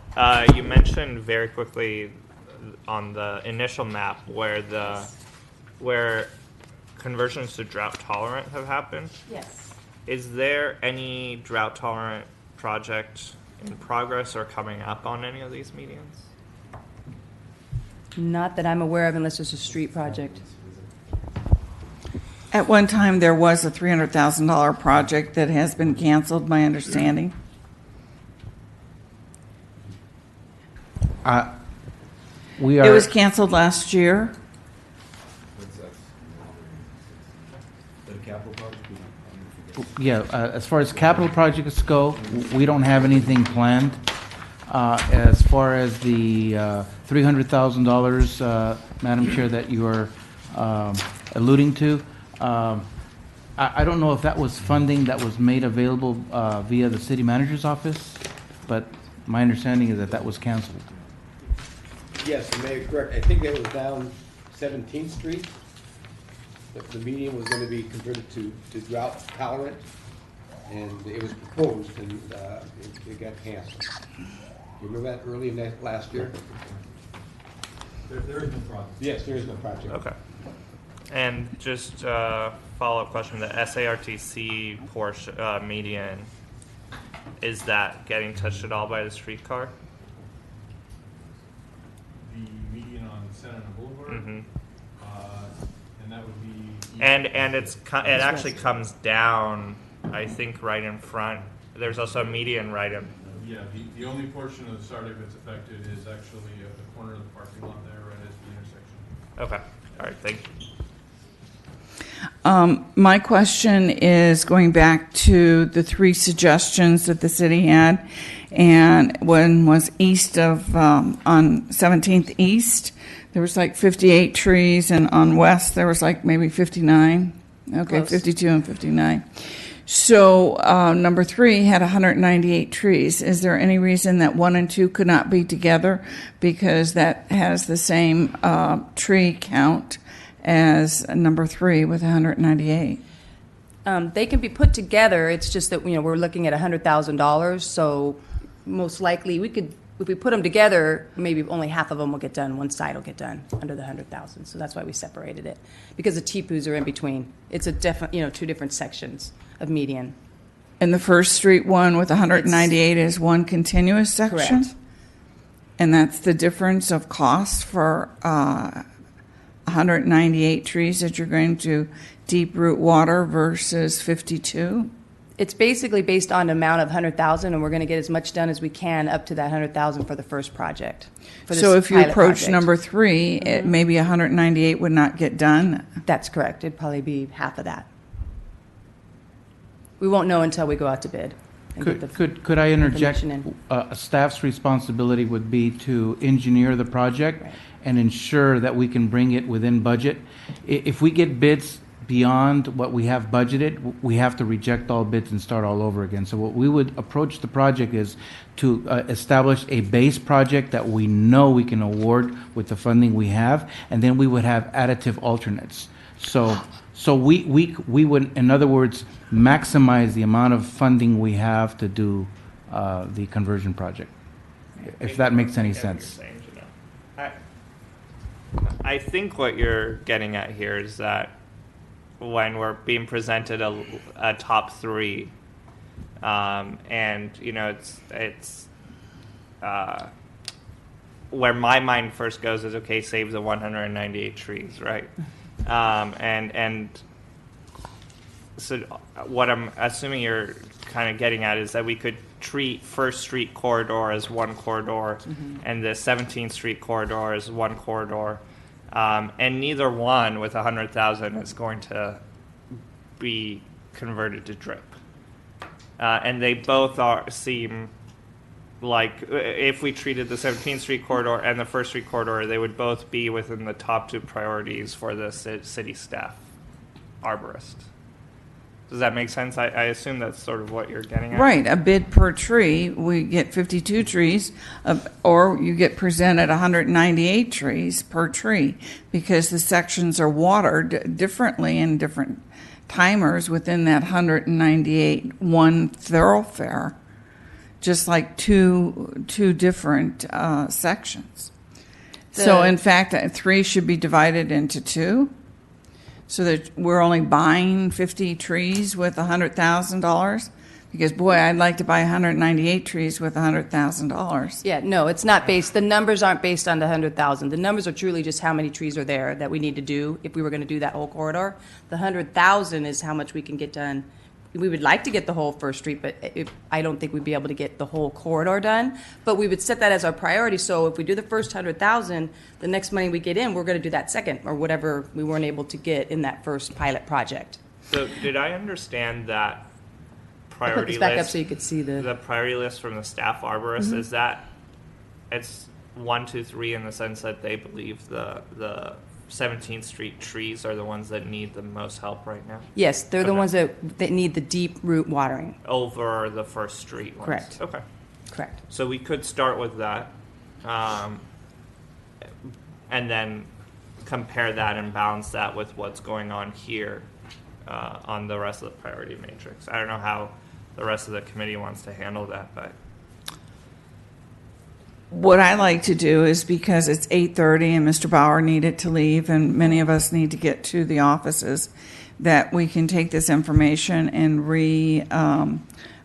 You mentioned very quickly on the initial map where conversions to drought tolerant have happened. Yes. Is there any drought tolerant project in progress or coming up on any of these medians? Not that I'm aware of, unless it's a street project. At one time, there was a $300,000 project that has been canceled, my understanding. It was canceled last year. Yeah, as far as capital projects go, we don't have anything planned. As far as the $300,000, Madam Chair, that you are alluding to, I don't know if that was funding that was made available via the city manager's office, but my understanding is that that was canceled. Yes, you may be correct. I think that was down 17th Street. the median was going to be converted to drought tolerant, and it was proposed, and it got canceled. You remember that early last year? There is no problem. Yes, there is no project. Okay. And just follow-up question, the SARTC portion, median, is that getting touched at all by the streetcar? The median on Santa Ana Boulevard, Mm-hmm. and that would be. And it actually comes down, I think, right in front. There's also a median right in. Yeah, the only portion of the Sardic that's affected is actually at the corner of the parking lot there, right at the intersection. Okay. All right. Thank you. My question is going back to the 3 suggestions that the city had, and one was east of, on 17th East, there was like 58 trees, and on West, there was like maybe 59. Okay, Close. 52 and 59. So number 3 had 198 trees. Is there any reason that 1 and 2 could not be together? Because that has the same tree count as number 3 with 198. They can be put together. It's just that, we're looking at $100,000. So most likely we could, if we put them together, maybe only half of them will get done. One side will get done under the 100,000. So that's why we separated it, because the TPUs are in between. It's a different, 2 different sections of median. And the First Street one with 198 is one continuous section? Correct. And that's the difference of cost for 198 trees that you're going to deep root water versus 52? It's basically based on the amount of 100,000, and we're going to get as much done as we can up to that 100,000 for the first project. For this So if you pilot approach project. number 3, it maybe 198 would not get done. That's correct. It'd probably be half of that. We won't know until we go out to bid. And get the Could I interject? information in. Staff's responsibility would be to engineer the project Right. and ensure that we can bring it within budget. If we get bids beyond what we have budgeted, we have to reject all bids and start all over again. So what we would approach the project is to establish a base project that we know we can award with the funding we have, and then we would have additive alternates. So we would, in other words, maximize the amount of funding we have to do the conversion project, if that makes any sense. I think what you're getting at here is that when we're being presented a top 3, and it's where my mind first goes is, okay, save the 198 trees, right? And so what I'm assuming you're kind of getting at is that we could treat First Street corridor as one corridor, and the 17th Street corridor as one corridor, and neither one with 100,000 is going to be converted to drip, and they both seem like, if we treated the 17th Street corridor and the First Street corridor, they would both be within the top 2 priorities for the city staff arborist. Does that make sense? I assume that's sort of what you're getting at. Right, a bid per tree, we get 52 trees, or you get presented 198 trees per tree, because the sections are watered differently in different timers within that 198 one thoroughfare, just like two different sections. So in fact, 3 should be divided into 2. So that we're only buying 50 trees with $100,000? Because, boy, I'd like to buy 198 trees with $100,000. Yeah, no, it's not based, the numbers aren't based on the 100,000. The numbers are truly just how many trees are there that we need to do if we were going to do that whole corridor. The 100,000 is how much we can get done. We would like to get the whole First Street, but I don't think we'd be able to get the whole corridor done. But we would set that as our priority. So if we do the first 100,000, the next money we get in, we're going to do that second, or whatever we weren't able to get in that first pilot project. So did I understand that I priority put this back list? up so you could see The priority list from the staff arborist, is that it's 1, 2, 3 in the sense that they believe the 17th Street trees are the ones that need the most help right now? Yes, they're the Okay. ones that need the deep root watering. Over the First Street ones? Correct. Okay. Correct. So we could start with that, and then compare that and balance that with what's going on here on the rest of the priority matrix. I don't know how the rest of the committee wants to handle that, but What I like to do is, because it's 8:30 and Mr. Bauer needed to leave and many of us need to get to the offices, that we can take this information and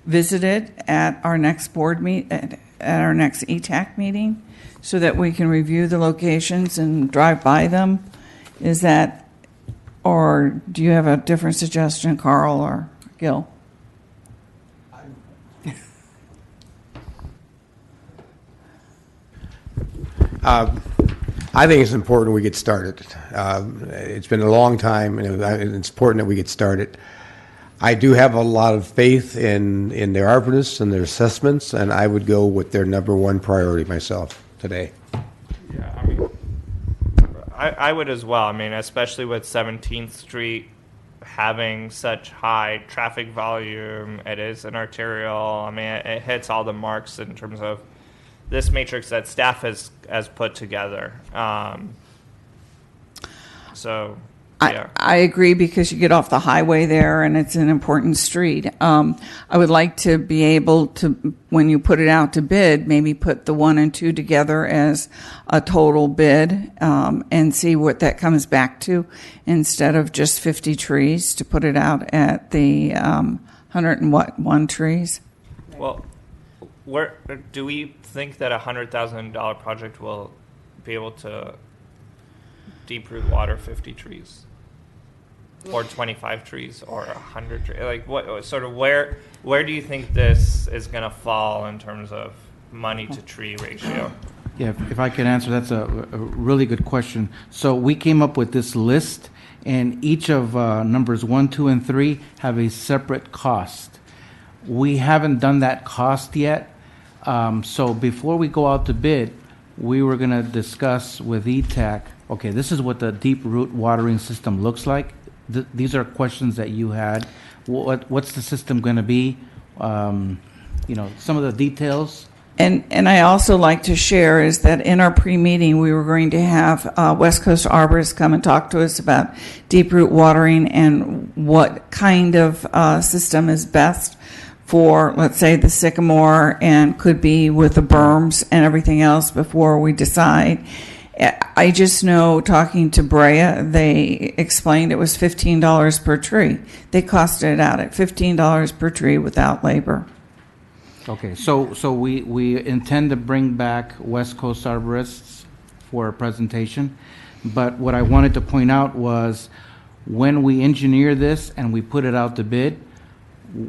visit it at our next at our next ETAC meeting, so that we can review the locations and drive by them. Is that, or do you have a different suggestion, Carl or Gil? I think it's important we get started. It's been a long time, and it's important that we get started. I do have a lot of faith in their arborists and their assessments, and I would go with their number one priority myself today. yeah, I mean, I would as well. I mean, especially with 17th Street having such high traffic volume, it is an arterial. I mean, it hits all the marks in terms of this matrix that staff has put together. So, yeah. I agree, because you get off the highway there and it's an important street. I would like to be able to, when you put it out to bid, maybe put the 1 and 2 together as a total bid, and see what that comes back to, instead of just 50 trees, to put it out at the 101 trees. Well, where do we think that $100,000 project will be able to deep root water 50 trees, or 25 trees, or 100 trees? Like, what sort of where do you think this is going to fall in terms of money to tree ratio? Yeah, if I could answer, that's a really good question. So we came up with this list, and each of numbers 1, 2, and 3 have a separate cost. We haven't done that cost yet. So before we go out to bid, we were going to discuss with ETAC, okay, this is what the deep root watering system looks like. These are questions that you had. What's the system going to be? Some of the details. And I also like to share is that in our pre-meeting, we were going to have West Coast arborists come and talk to us about deep root watering and what kind of system is best for, let's say, the sycamore, and could be with the berms and everything else before we decide. I just know, talking to Brea, they explained it was $15 per tree. They costed it out at $15 per tree without labor. Okay, so we intend to bring back West Coast arborists for a presentation, but what I wanted to point out was, when we engineer this and we put it out to bid,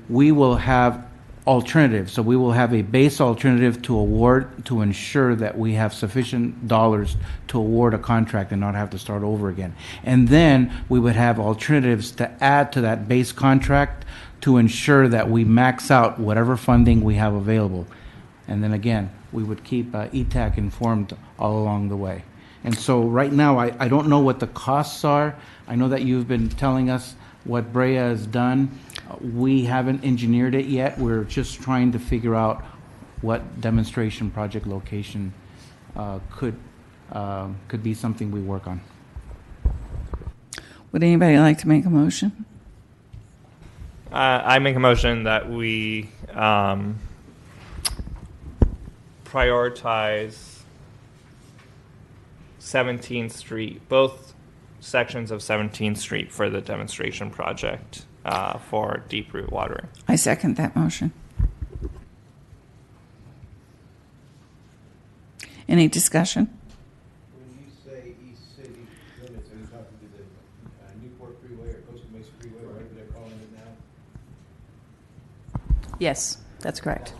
we will have alternatives. So we will have a base alternative to award, to ensure that we have sufficient dollars to award a contract and not have to start over again. And then we would have alternatives to add to that base contract to ensure that we max out whatever funding we have available. And then again, we would keep ETAC informed all along the way. And so right now, I don't know what the costs are. I know that you've been telling us what Brea has done. We haven't engineered it yet. We're just trying to figure out what demonstration project location could be something we work on. Would anybody like to make a motion? I make a motion that we prioritize 17th Street, both sections of 17th Street, for the demonstration project for deep root watering. I second that motion. Any discussion? When you say East City limits, are you talking to the Newport Freeway or Costa Mesa Freeway, whatever they're calling it now? Yes, that's correct.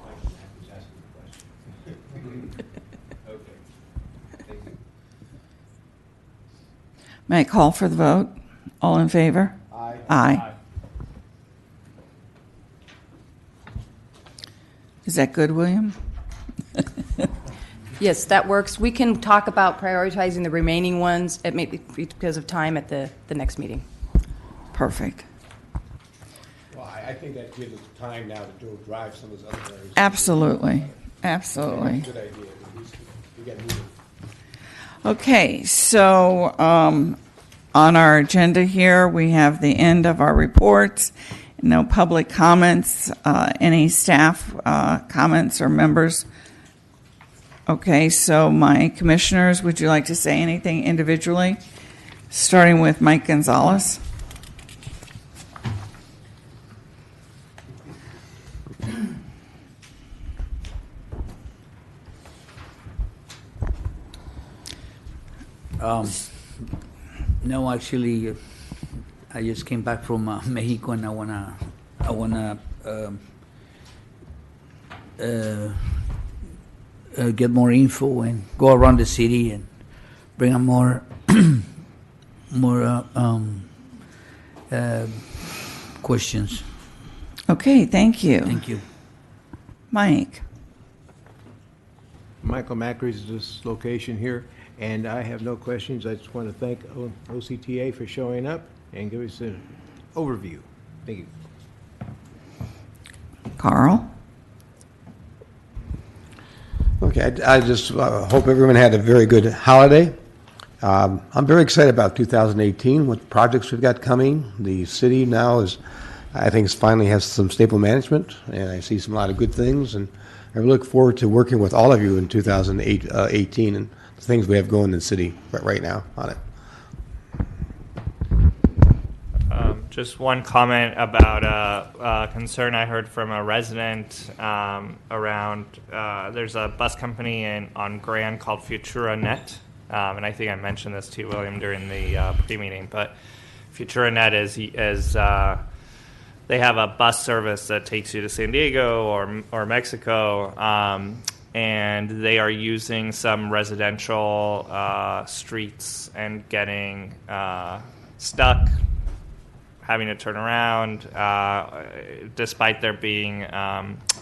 May I call for the vote? All in favor? Aye. Aye. Is that good, William? Yes, that works. We can talk about prioritizing the remaining ones, it may be because of time, at the next meeting. Perfect. Well, I think that gives us time now to go drive some of those other areas. Absolutely. Absolutely. Good idea. We got moving. Okay, so on our agenda here, we have the end of our reports. No public comments. Any staff comments or members? Okay, so my commissioners, would you like to say anything individually? Starting with Mike Gonzalez. No, actually, I just came back from Mexico, and I wanna get more info and go around the city and bring up more questions. Okay, thank you. Thank you. Mike. Michael Macri is this location here, and I have no questions. I just want to thank OCTA for showing up and give us an overview. Thank you. Carl. Okay, I just hope everyone had a very good holiday. I'm very excited about 2018, what projects we've got coming. The city now is, I think, finally has some stable management, and I see a lot of good things, and I look forward to working with all of you in 2018 and the things we have going in the city right now on it. Just one comment about a concern I heard from a resident around there's a bus company on Grand called FuturaNet, and I think I mentioned this to you, William, during the pre-meeting, but FuturaNet is they have a bus service that takes you to San Diego or Mexico, and they are using some residential streets and getting stuck, having to turn around, despite there being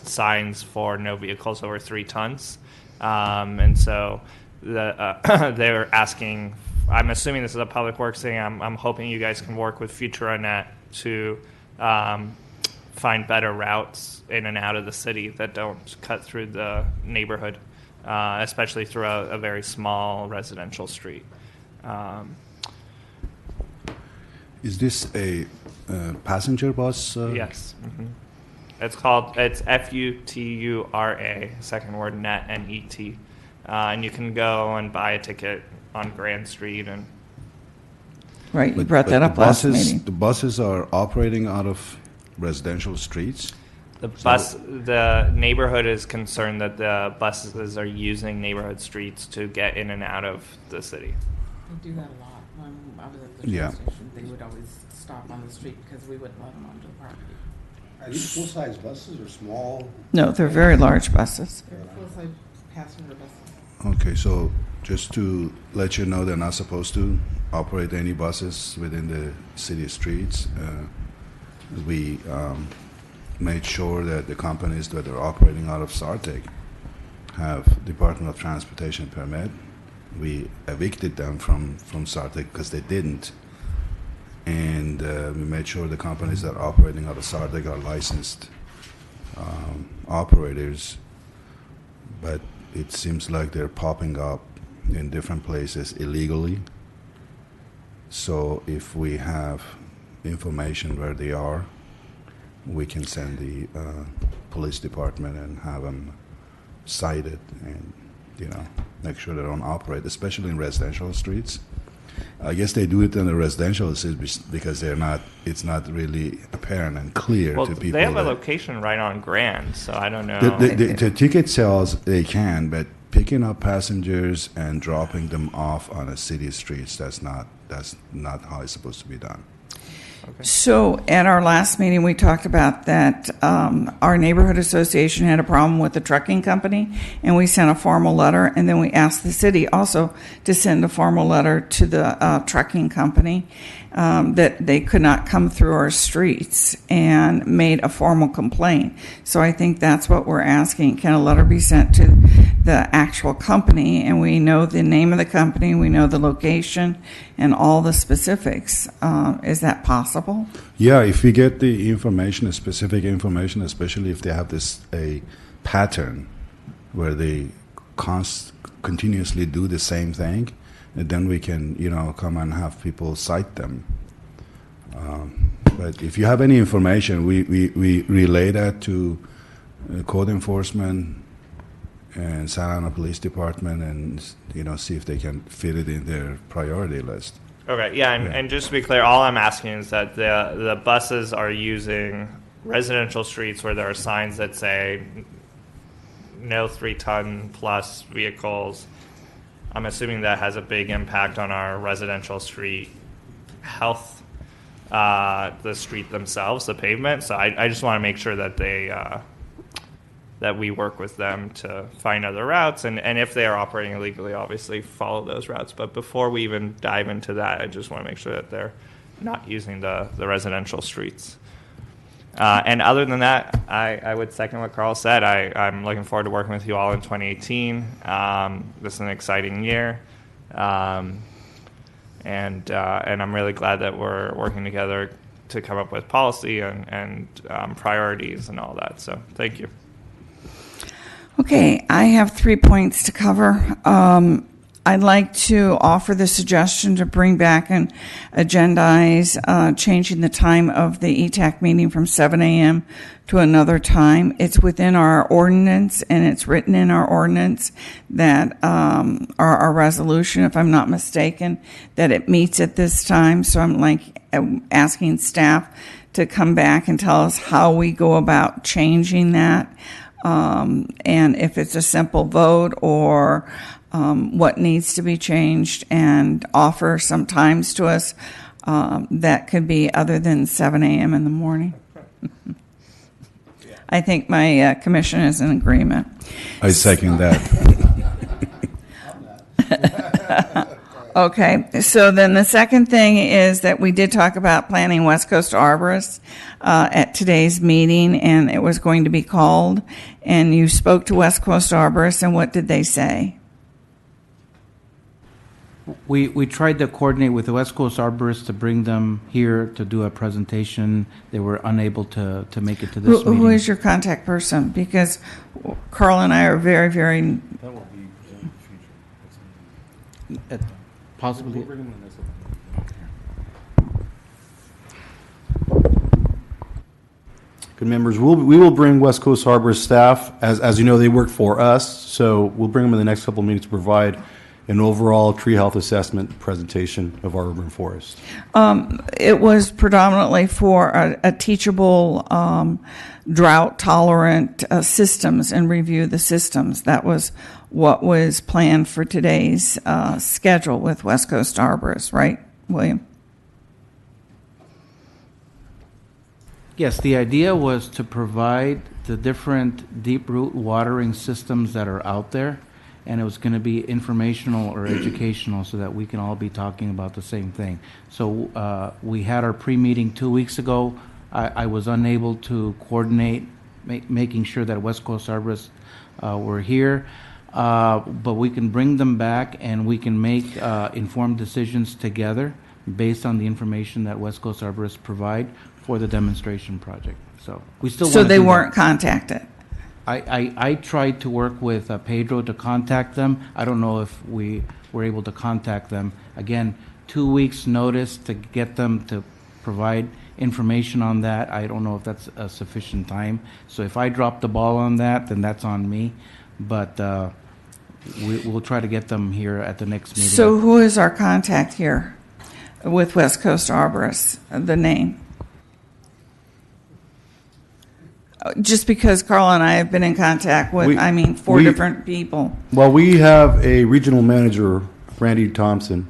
signs for no vehicles over 3 tons. And so they're asking, I'm assuming this is a public works thing, I'm hoping you guys can work with FuturaNet to find better routes in and out of the city that don't cut through the neighborhood, especially through a very small residential street. Is this a passenger bus? Yes. Mm-hmm. It's Futura, second word, net, N-E-T. And you can go and buy a ticket on Grand Street. And Right, you brought that up last meeting. The buses are operating out of residential streets? The neighborhood is concerned that the buses are using neighborhood streets to get in and out of the city. They do that a lot. When I was at the train station, they would always stop on the street because we wouldn't let them onto the property. Are these full-size buses or small? No, they're very large buses. They're full-size passenger buses. Okay, so just to let you know, they're not supposed to operate any buses within the city streets. We made sure that the companies that are operating out of Sartec have Department of Transportation permit. We evicted them from Sartec because they didn't. And we made sure the companies that are operating out of Sartec are licensed operators. But it seems like they're popping up in different places illegally. So if we have information where they are, we can send the police department and have them cited and, make sure they don't operate, especially in residential streets. I guess they do it in the residential streets because it's not really apparent and clear to people. They have a location right on Grand, so I don't know. The ticket sales, they can, but picking up passengers and dropping them off on a city streets, that's not how it's supposed to be done. Okay. So at our last meeting, we talked about that our neighborhood association had a problem with the trucking company, and we sent a formal letter, and then we asked the city also to send a formal letter to the trucking company that they could not come through our streets, and made a formal complaint. So I think that's what we're asking. Can a letter be sent to the actual company, and we know the name of the company, we know the location, and all the specifics? Is that possible? Yeah, if we get the information, specific information, especially if they have a pattern where they continuously do the same thing, and then we can, come and have people cite them. But if you have any information, we relay that to code enforcement and Santa Ana Police Department, and see if they can fit it in their priority list. Okay, yeah, and just to be clear, all I'm asking is that the buses are using residential streets where there are signs that say no 3-ton plus vehicles. I'm assuming that has a big impact on our residential street health, the street themselves, the pavement. So I just want to make sure that that we work with them to find other routes, and if they are operating illegally, obviously follow those routes. But before we even dive into that, I just want to make sure that they're not using the residential streets. And other than that, I would second what Carl said. I'm looking forward to working with you all in 2018. This is an exciting year. And I'm really glad that we're working together to come up with policy and priorities and all that. So thank you. Okay, I have 3 points to cover. I'd like to offer the suggestion to bring back and agendize changing the time of the ETAC meeting from 7 a.m. to another time. It's within our ordinance, and it's written in our ordinance that our resolution, if I'm not mistaken, that it meets at this time. So I'm asking staff to come back and tell us how we go about changing that. And if it's a simple vote or what needs to be changed, and offer some times to us that could be other than 7 a.m. in the morning. I think my commission is in agreement. I second that. Okay, so then the second thing is that we did talk about planning West Coast Arborists at today's meeting, and it was going to be called. And you spoke to West Coast Arborists, and what did they say? We tried to coordinate with the West Coast Arborists to bring them here to do a presentation. They were unable to make it to this meeting. Who is your contact person? Because Carl and I are very, very... That will be presented in the future. Possibly. We'll bring them in the next one. Good members, we will bring West Coast Harbor staff, as you know, they work for us, so we'll bring them in the next couple of meetings to provide an overall tree health assessment presentation of our urban forest. It was predominantly for a teachable, drought-tolerant systems, and review the systems. That was what was planned for today's schedule with West Coast Arborists, right, William? Yes, the idea was to provide the different deep root watering systems that are out there, and it was going to be informational or educational so that we can all be talking about the same thing. So we had our pre-meeting 2 weeks ago. I was unable to coordinate making sure that West Coast Arborists were here, but we can bring them back and we can make informed decisions together based on the information that West Coast Arborists provide for the demonstration project. So we still So want to they do weren't that. contacted? I tried to work with Pedro to contact them. I don't know if we were able to contact them. Again, 2 weeks' notice to get them to provide information on that. I don't know if that's a sufficient time. So if I drop the ball on that, then that's on me. But we'll try to get them here at the next meeting. So who is our contact here with West Coast Arborists, the name? Just because Carl and I have been in contact with, four different people. Well, we have a regional manager, Randy Thompson,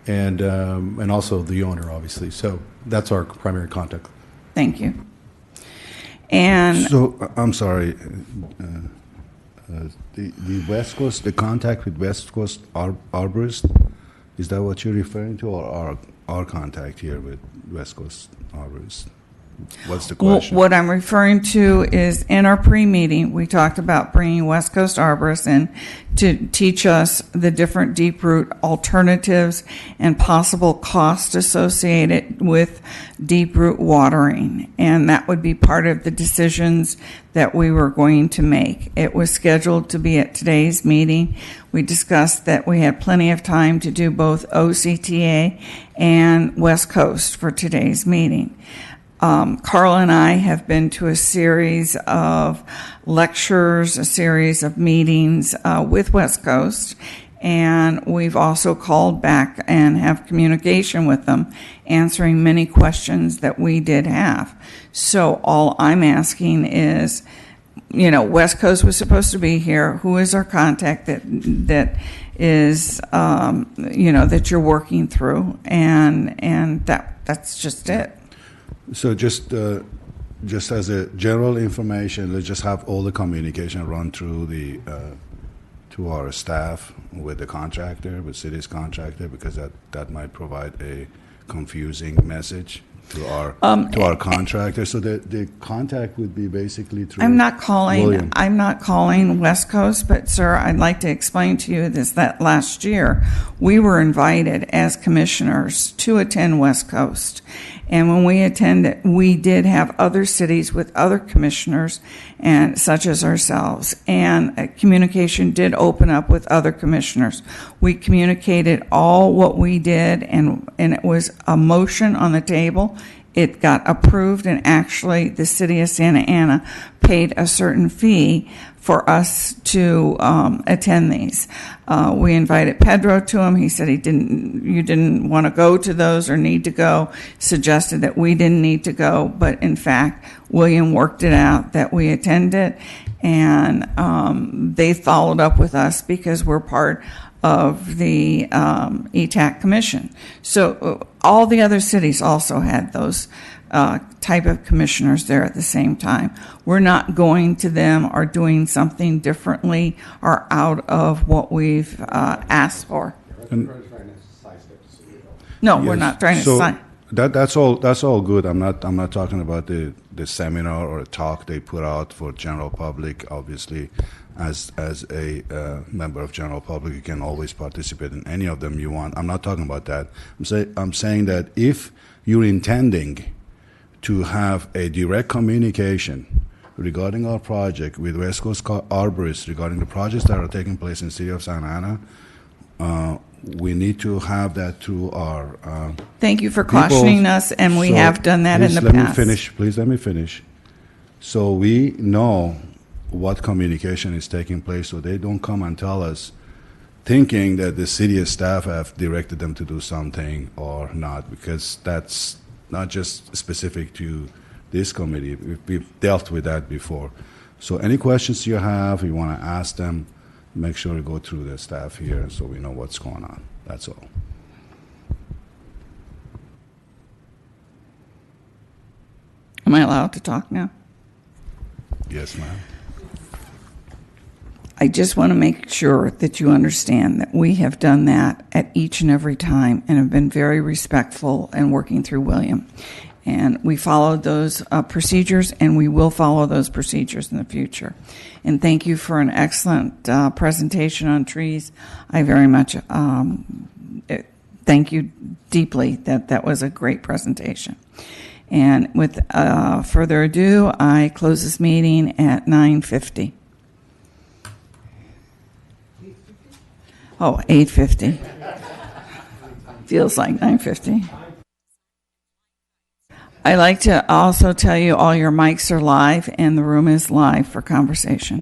and also the owner, obviously. So that's our primary contact. Thank you. And So, I'm sorry, the West Coast, the contact with West Coast Arborist, is that what you're referring to, or our contact here with West Coast Arborist? What's the Well, question? what I'm referring to is in our pre-meeting, we talked about bringing West Coast Arborists in to teach us the different deep root alternatives and possible cost associated with deep root watering. And that would be part of the decisions that we were going to make. It was scheduled to be at today's meeting. We discussed that we had plenty of time to do both OCTA and West Coast for today's meeting. Carl and I have been to a series of lectures, a series of meetings with West Coast, and we've also called back and have communication with them, answering many questions that we did have. So all I'm asking is, West Coast was supposed to be here. Who is our contact that is, that you're working through, and that's just it. So just as a general information, let's just have all the communication run through to our staff with the contractor, with city's contractor, because that might provide a confusing message to our contractor. So the contact would be basically through. I'm not calling William. West Coast, but sir, I'd like to explain to you that last year we were invited as commissioners to attend West Coast. And when we attended, we did have other cities with other commissioners, and such as ourselves. And communication did open up with other commissioners. We communicated all what we did, and it was a motion on the table. It got approved, and actually the city of Santa Ana paid a certain fee for us to attend these. We invited Pedro to him. He said you didn't want to go to those or need to go, suggested that we didn't need to go, but in fact, William worked it out that we attended, and they followed up with us because we're part of the ETAC commission. So all the other cities also had those type of commissioners there at the same time. We're not going to them or doing something differently or out of what we've asked for. No, we're not trying to sign. That's all good. I'm not talking about the seminar or a talk they put out for general public. Obviously, as a member of general public, you can always participate in any of them you want. I'm not talking about that. I'm saying that if you're intending to have a direct communication regarding our project with West Coast Arborists regarding the projects that are taking place in the city of Santa Ana, we need to have that through our Thank you for cautioning us, and we have done that in the past. Please let me finish. So we know what communication is taking place, so they don't come and tell us thinking that the city staff have directed them to do something or not, because that's not just specific to this committee. We've dealt with that before. So any questions you have, you want to ask them, make sure you go through the staff here so we know what's going on. That's all. Am I allowed to talk now? Yes, ma'am. I just want to make sure that you understand that we have done that at each and every time and have been very respectful and working through William. And we followed those procedures, and we will follow those procedures in the future. And thank you for an excellent presentation on trees. I very much thank you deeply. That was a great presentation. And with further ado, I close this meeting at 9:50. Oh, 8:50. Feels like 9:50. I'd like to also tell you all your mics are live and the room is live for conversation.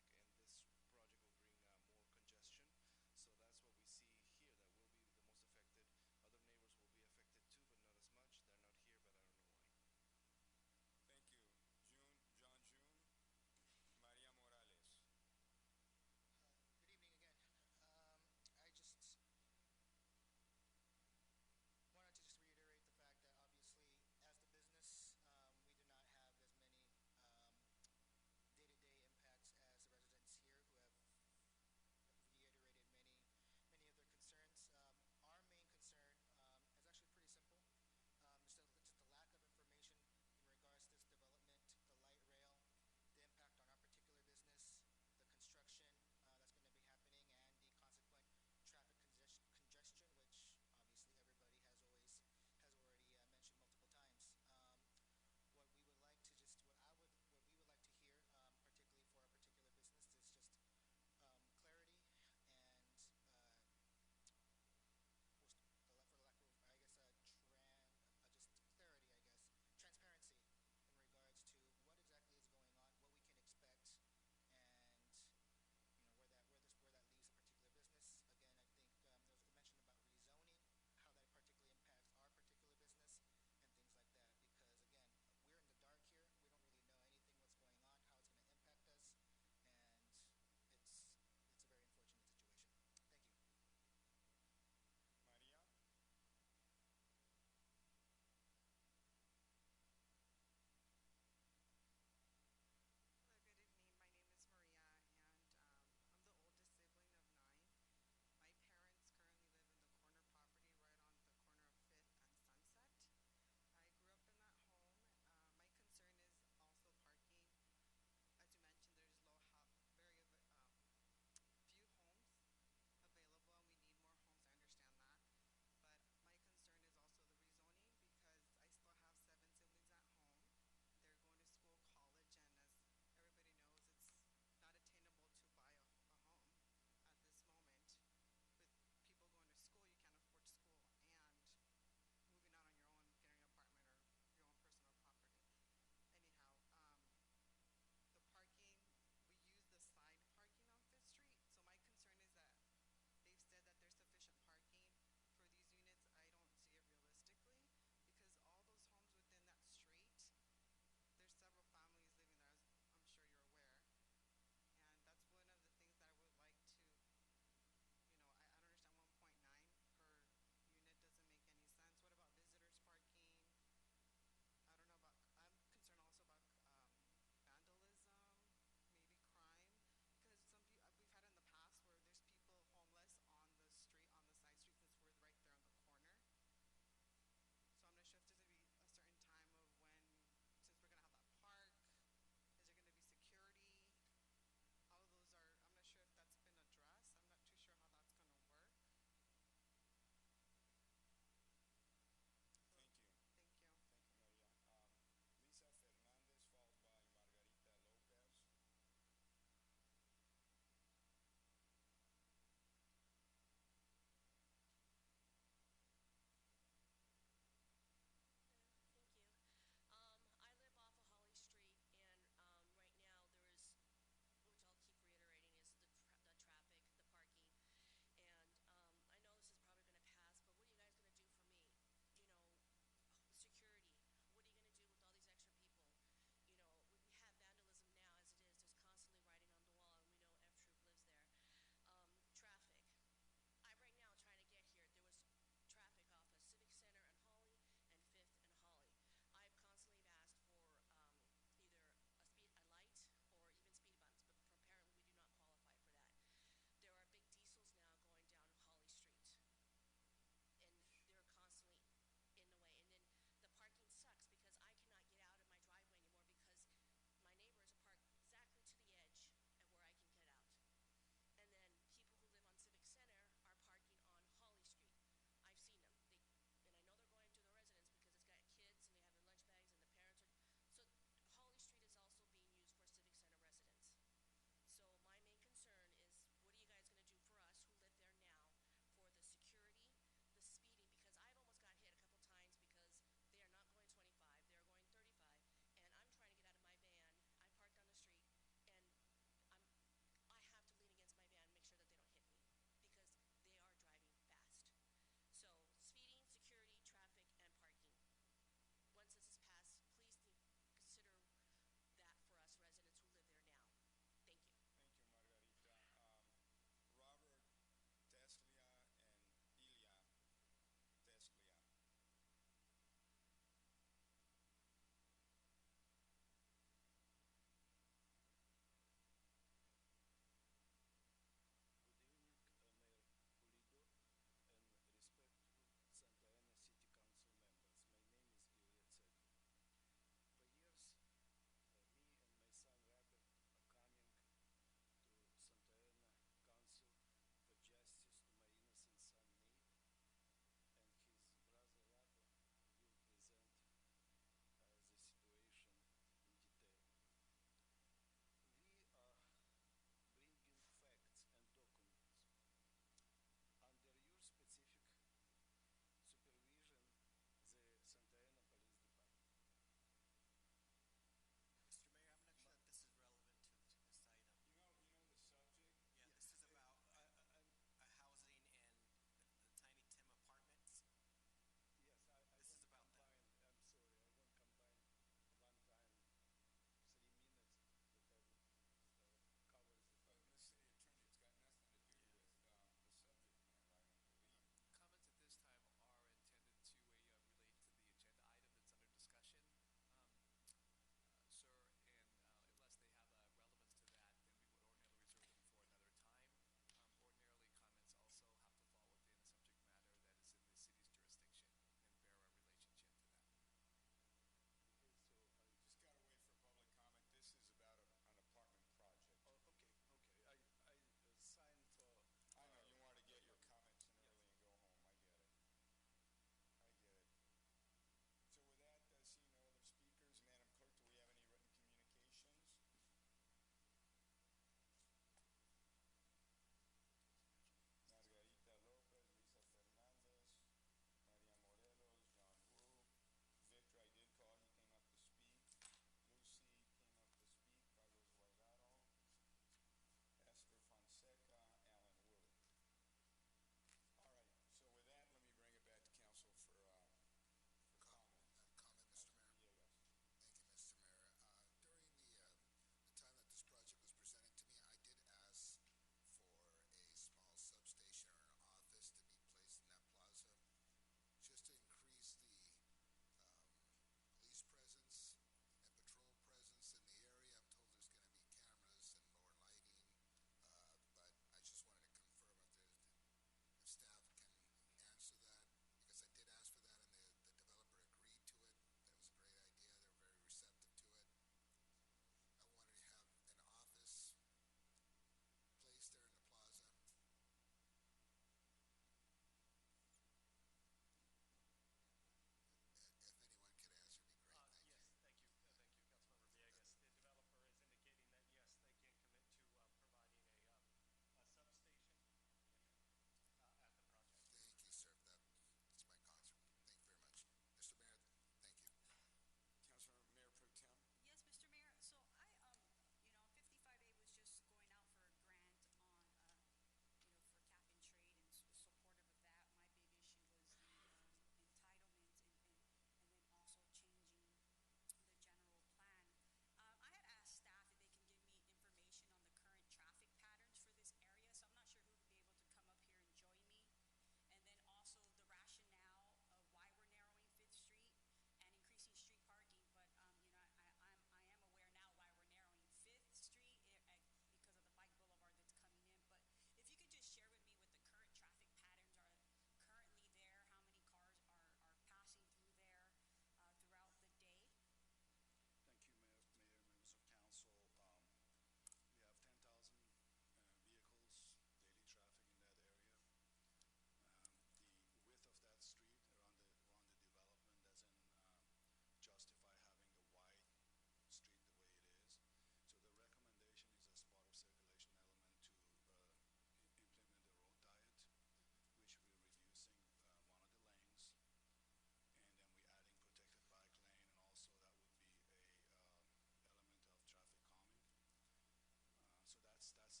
that's